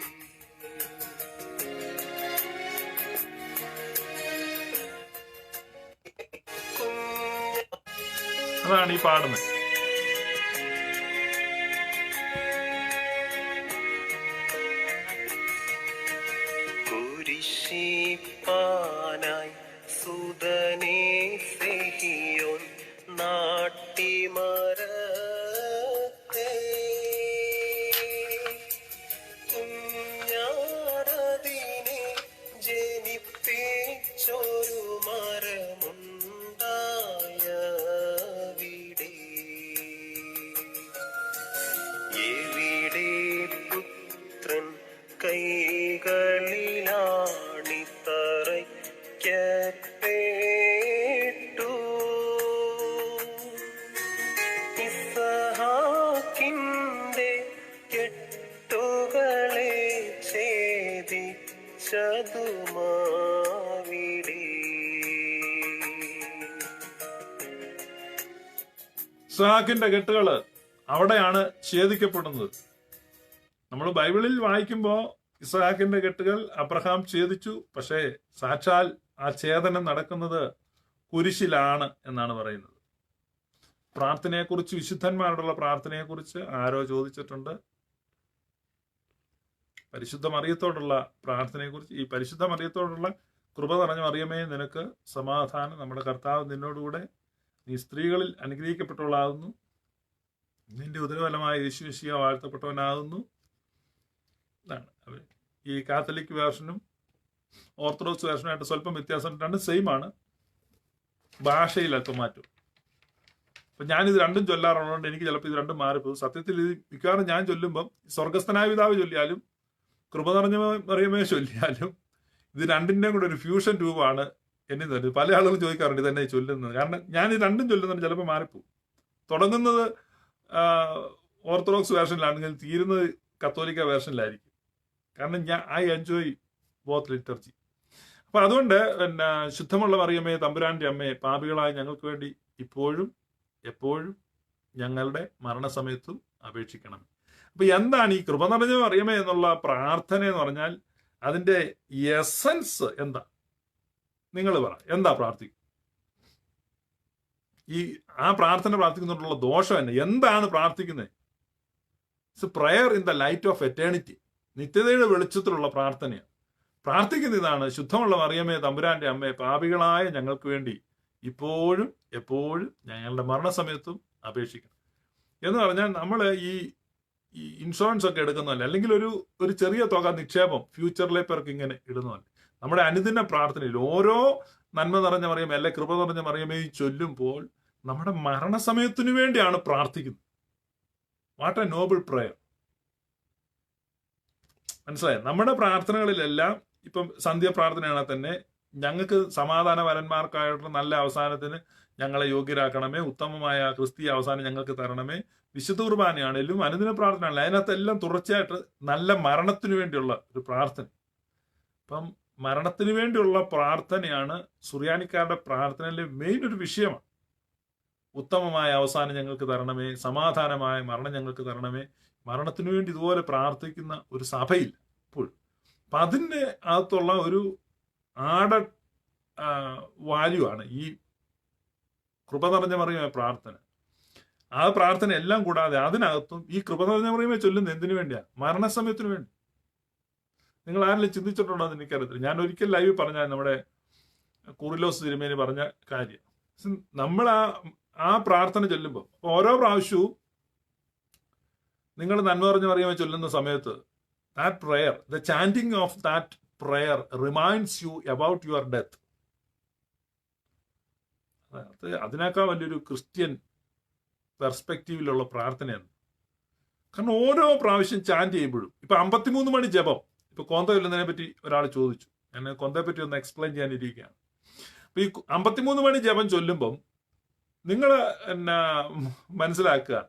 അതാണ് ഈ പാടുന്നത്. കുരിശിപ്പാനായി സുതനെ സ്നേഹിയോൻ നാട്ടിമരത്തെ കുഞ്ഞാടതിനെ ജനിപ്പിച്ചൊരു മരമുണ്ടായവിടെ. എവിടെ പുത്രൻ കൈകളിലാണിത്തറയ്ക്കപ്പെട്ടു. ചതുമാവിടെ. ഇസ്ഹാക്കിന്റെ കെട്ടുകള് അവിടെയാണ് ഛേദിക്കപ്പെടുന്നത്. നമ്മൾ ബൈബിളിൽ വായിക്കുമ്പോൾ ഇസ്ഹാക്കിന്റെ കെട്ടുകൾ അബ്രഹാം ഛേദിച്ചു, പക്ഷേ സാക്ഷാൽ ആ ഛേദനം നടക്കുന്നത് കുരിശിലാണ് എന്നാണ് പറയുന്നത്. പ്രാർത്ഥനയെക്കുറിച്ച്, വിശുദ്ധന്മാരോടുള്ള പ്രാർത്ഥനയെക്കുറിച്ച് ആരോ ചോദിച്ചിട്ടുണ്ട്. പരിശുദ്ധ മറിയത്തോടുള്ള പ്രാർത്ഥനയെക്കുറിച്ച്, ഈ പരിശുദ്ധ മറിയത്തോടുള്ള കൃപ നിറഞ്ഞ മറിയമേ നിനക്ക് സമാധാനം, നമ്മുടെ കർത്താവ് നിന്നോടുകൂടെ, നീ സ്ത്രീകളിൽ അനുഗ്രഹിക്കപ്പെട്ടവളാകുന്നു, നിന്റെ ഉദരഫലമായ യേശുമിശിഹ വാഴ്ത്തപ്പെട്ടവനാകുന്നു. ഇതാണ് ഈ കാത്തലിക് വേർഷനും ഓർത്തഡോക്സ് വേർഷനുമായിട്ട് സ്വല്പം വ്യത്യാസം, രണ്ടും സെയിം ആണ്, ഭാഷയിൽ അല്പം മാറ്റും. അപ്പൊ ഞാനിത് രണ്ടും ചൊല്ലാറുള്ളതുകൊണ്ട് എനിക്ക് ചിലപ്പോൾ ഇത് രണ്ടും മാറിപ്പോകും. സത്യത്തിൽ ഇത് മിക്കവാറും ഞാൻ ചൊല്ലുമ്പം സ്വർഗസ്ഥനായ പിതാവ് ചൊല്ലിയാലും കൃപ നിറഞ്ഞ മറിയമേ ചൊല്ലിയാലും ഇത് രണ്ടിൻ്റെയും കൂടെ ഒരു ഫ്യൂഷൻ രൂപമാണ് എന്നെ തരുന്നത്. പല ആളുകളും ചോദിക്കാറുണ്ട് ഇതെന്നെ ചൊല്ലുന്നത്. കാരണം ഞാൻ ഇത് രണ്ടും ചൊല്ലുന്നുണ്ട് ചിലപ്പോൾ മാറിപ്പോകും. തുടങ്ങുന്നത് ഓർത്തഡോക്സ് വേർഷനിലാണെങ്കിൽ തീരുന്നത് കത്തോലിക്ക വേർഷനിലായിരിക്കും. കാരണം ഐ എൻജോയ് ബോത്ത് ലിറ്റർജി. അപ്പൊ അതുകൊണ്ട് പിന്നെ ശുദ്ധമുള്ള മറിയമേ തമ്പുരാന്റെ അമ്മയെ പാപികളായ ഞങ്ങൾക്ക് വേണ്ടി ഇപ്പോഴും എപ്പോഴും ഞങ്ങളുടെ മരണസമയത്തും അപേക്ഷിക്കണം. അപ്പൊ എന്താണ് ഈ കൃപ നിറഞ്ഞ മറിയമേ എന്നുള്ള പ്രാർത്ഥന എന്ന് പറഞ്ഞാൽ അതിന്റെ എസൻസ് എന്താ? നിങ്ങൾ പറ, എന്താ പ്രാർത്ഥിക്കും? ഈ ആ പ്രാർത്ഥന പ്രാർത്ഥിക്കുന്നതിനുള്ള ദോഷം തന്നെ എന്താണ്? പ്രാർത്ഥിക്കുന്നത് it's prayer in the light of eternity, നിത്യതയുടെ വെളിച്ചത്തിലുള്ള പ്രാർത്ഥനയാണ്. പ്രാർത്ഥിക്കുന്ന ഇതാണ്, ശുദ്ധമുള്ള മറിയമേ തമ്പുരാന്റെ അമ്മയെ പാപികളായ ഞങ്ങൾക്ക് വേണ്ടി ഇപ്പോഴും എപ്പോഴും ഞങ്ങളുടെ മരണസമയത്തും അപേക്ഷിക്കണം. എന്ന് പറഞ്ഞാൽ നമ്മൾ ഈ ഇൻഷുറൻസ് ഒക്കെ എടുക്കുന്നതല്ല, അല്ലെങ്കിൽ ഒരു ചെറിയ തുക നിക്ഷേപം ഫ്യൂച്ചറിലേക്ക് ഇങ്ങനെ ഇടുന്നതല്ല. നമ്മുടെ അനുദിന പ്രാർത്ഥനയിൽ ഓരോ നന്മ നിറഞ്ഞ മറിയമേ അല്ലെ കൃപ നിറഞ്ഞ മറിയമേ ചൊല്ലുമ്പോൾ നമ്മുടെ മരണസമയത്തിനു വേണ്ടിയാണ് പ്രാർത്ഥിക്കുന്നത്. What a noble prayer. മനസ്സിലായോ? നമ്മുടെ പ്രാർത്ഥനകളിലെല്ലാം ഇപ്പം സന്ധ്യ പ്രാർത്ഥനയാണെങ്കിൽ തന്നെ ഞങ്ങൾക്ക് സമാധാനപരന്മാർക്കായിട്ടുള്ള നല്ല അവസാനത്തിന് ഞങ്ങളെ യോഗ്യരാക്കണമേ, ഉത്തമമായ ക്രിസ്തീയ അവസാനം ഞങ്ങൾക്ക് തരണമേ, വിശുദ്ധ കുർബാനയാണെങ്കിലും അനുദിന പ്രാർത്ഥനയാണെങ്കിലും അതിനകത്തെല്ലാം തുടർച്ചയായിട്ട് നല്ല മരണത്തിന് വേണ്ടിയുള്ള ഒരു പ്രാർത്ഥന. അപ്പം മരണത്തിന് വേണ്ടിയുള്ള പ്രാർത്ഥനയാണ് സുറിയാനിക്കാരുടെ പ്രാർത്ഥനയിലെ മെയിൻ ഒരു വിഷയമാണ്. ഉത്തമമായ അവസാനം ഞങ്ങൾക്ക് തരണമേ, സമാധാനമായ മരണം ഞങ്ങൾക്ക് തരണമേ. മരണത്തിനു വേണ്ടി ഇതുപോലെ പ്രാർത്ഥിക്കുന്ന ഒരു സഭയില്ല ഇപ്പോഴും. അപ്പം അതിൻ്റെ അകത്തുള്ള ഒരു ആഡഡ് വാല്യൂ ആണ് ഈ കൃപ നിറഞ്ഞ മറിയമേ പ്രാർത്ഥന. ആ പ്രാർത്ഥന എല്ലാം കൂടാതെ അതിനകത്തും ഈ കൃപ നിറഞ്ഞ മറിയമേ ചൊല്ലുന്നത് എന്തിനു വേണ്ടിയാണ്? മരണസമയത്തിന് വേണ്ടി. നിങ്ങൾ ആരെങ്കിലും ചിന്തിച്ചിട്ടുണ്ടോ എന്ന് എനിക്കറിയത്തില്ല. ഞാൻ ഒരിക്കൽ ലൈവ് പറഞ്ഞ നമ്മുടെ കുറിലോസ് തിരുമേനി പറഞ്ഞ കാര്യം, നമ്മൾ ആ പ്രാർത്ഥന ചൊല്ലുമ്പോൾ ഓരോ പ്രാവശ്യവും നിങ്ങൾ നന്മ നിറഞ്ഞ മറിയമേ ചൊല്ലുന്ന സമയത്ത് that prayer, the chanting of that prayer reminds you about your death. അതിനേക്കാൾ വലിയൊരു ക്രിസ്ത്യൻ പെർസ്പെക്റ്റീവിലുള്ള പ്രാർത്ഥനയാണ്. കാരണം ഓരോ പ്രാവശ്യം ചാൻറ്റ് ചെയ്യുമ്പോഴും, ഇപ്പൊ 53 മണി ജപം, ഇപ്പൊ കൊന്ത ചൊല്ലുന്നതിനെ പറ്റി ഒരാൾ ചോദിച്ചു, ഞാൻ കൊന്തയെ പറ്റി ഒന്ന് എക്സ്പ്ലെയിൻ ചെയ്യാനിരിക്കുകയാണ്. അപ്പൊ ഈ 53 മണി ജപം ചൊല്ലുമ്പം നിങ്ങൾ എന്നാ മനസ്സിലാക്കുക,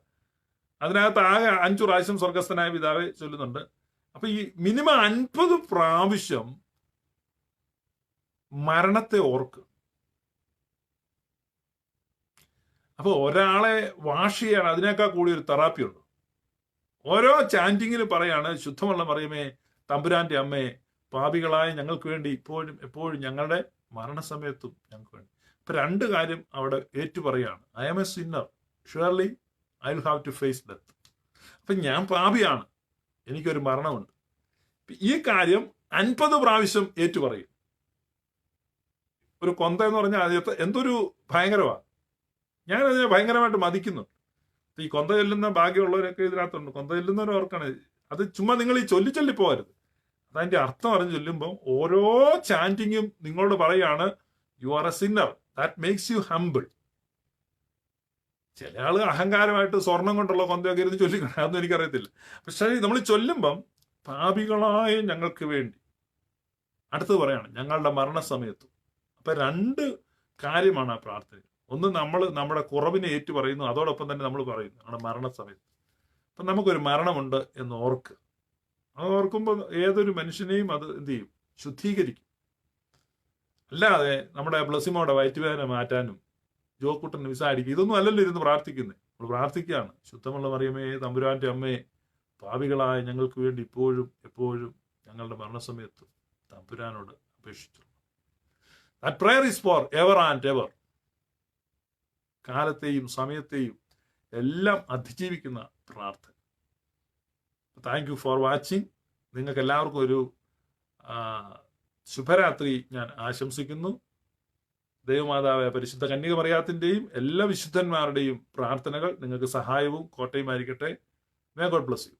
അതിനകത്ത് ആകെ 5 പ്രാവശ്യം സ്വർഗസ്ഥനായ പിതാവെ ചൊല്ലുന്നുണ്ട്. അപ്പൊ ഈ മിനിമം 50 പ്രാവശ്യം മരണത്തെ ഓർക്കുക. അപ്പൊ ഒരാളെ വാഷ് ചെയ്യാൻ അതിനേക്കാൾ കൂടി ഒരു തെറാപ്പി ഉണ്ട്. ഓരോ ചാൻറ്റിങ്ങിലും പറയാണ്, ശുദ്ധമുള്ള മറിയമേ തമ്പുരാന്റെ അമ്മയെ പാപികളായ ഞങ്ങൾക്ക് വേണ്ടി ഇപ്പോഴും എപ്പോഴും ഞങ്ങളുടെ മരണസമയത്തും ഞങ്ങൾക്ക് വേണ്ടി. ഇപ്പൊ 2 കാര്യം അവിടെ ഏറ്റു പറയാണ്. I am a sinner, surely I will have to face death. അപ്പൊ ഞാൻ പാപിയാണ്, എനിക്കൊരു മരണമുണ്ട്. ഈ കാര്യം 50 പ്രാവശ്യം ഏറ്റു പറയും. ഒരു കൊന്ത എന്ന് പറഞ്ഞാൽ ആദ്യത്തെ എന്തൊരു ഭയങ്കരമാണ്. ഞാനതിനെ ഭയങ്കരമായിട്ട് മതിക്കുന്നുണ്ട്. ഈ കൊന്ത ചൊല്ലുന്ന ഭാഗ്യമുള്ളവരൊക്കെ ഇതിനകത്തുണ്ട്. കൊന്ത ചൊല്ലുന്നവർ ഓർക്കണേ, അത് ചുമ്മാ നിങ്ങൾ ഈ ചൊല്ലി പോകരുത്. അതതിന്റെ അർത്ഥം അറിഞ്ഞ് ചൊല്ലുമ്പോൾ ഓരോ ചാൻറ്റിങ്ങും നിങ്ങളോട് പറയാണ്, you are A Sinner, that makes you humble. ചില ആള് അഹങ്കാരമായിട്ട് സ്വർണം കൊണ്ടുള്ള കൊന്തയൊക്കെ ഇരുന്ന് ചൊല്ലിക്കണം, അതൊന്നും എനിക്കറിയത്തില്ല. പക്ഷേ നമ്മൾ ചൊല്ലുമ്പം പാപികളായ ഞങ്ങൾക്ക് വേണ്ടി, അടുത്തത് പറയാണ് ഞങ്ങളുടെ മരണസമയത്തും. അപ്പൊ 2 കാര്യമാണ് ആ പ്രാർത്ഥന. ഒന്ന്, നമ്മൾ നമ്മുടെ കുറവിനെ ഏറ്റു പറയുന്നു, അതോടൊപ്പം തന്നെ നമ്മൾ പറയുന്നു നമ്മുടെ മരണസമയത്ത്. അപ്പം നമുക്കൊരു മരണമുണ്ട് എന്ന് ഓർക്കുക. അത് ഓർക്കുമ്പോൾ ഏതൊരു മനുഷ്യനെയും അത് എന്ത് ചെയ്യും? ശുദ്ധീകരിക്കും. അല്ലാതെ നമ്മുടെ ബ്ലസിമോടെ വയറ്റുവേദന മാറ്റാനും ജോക്കുട്ടന് വിസ അടിക്കും ഇതൊന്നും അല്ലല്ലോ ഇരുന്ന് പ്രാർത്ഥിക്കുന്നത്. നമ്മൾ പ്രാർത്ഥിക്കുകയാണ്, ശുദ്ധമുള്ള മറിയമേ തമ്പുരാന്റെ അമ്മേ, പാപികളായ ഞങ്ങൾക്ക് വേണ്ടി ഇപ്പോഴും എപ്പോഴും ഞങ്ങളുടെ മരണസമയത്തും തമ്പുരാനോട് അപേക്ഷിച്ചു. That prayer is forever and ever. കാലത്തെയും സമയത്തെയും എല്ലാം അതിജീവിക്കുന്ന പ്രാർത്ഥന. Thank you for watching. നിങ്ങൾക്ക് എല്ലാവർക്കും ഒരു ശുഭരാത്രി ഞാൻ ആശംസിക്കുന്നു. ദൈവമാതാവായ പരിശുദ്ധ കന്യക മറിയാത്തിന്റെയും എല്ലാ വിശുദ്ധന്മാരുടെയും പ്രാർത്ഥനകൾ നിങ്ങൾക്ക് സഹായവും കോട്ടയുമായിരിക്കട്ടെ. May God bless U.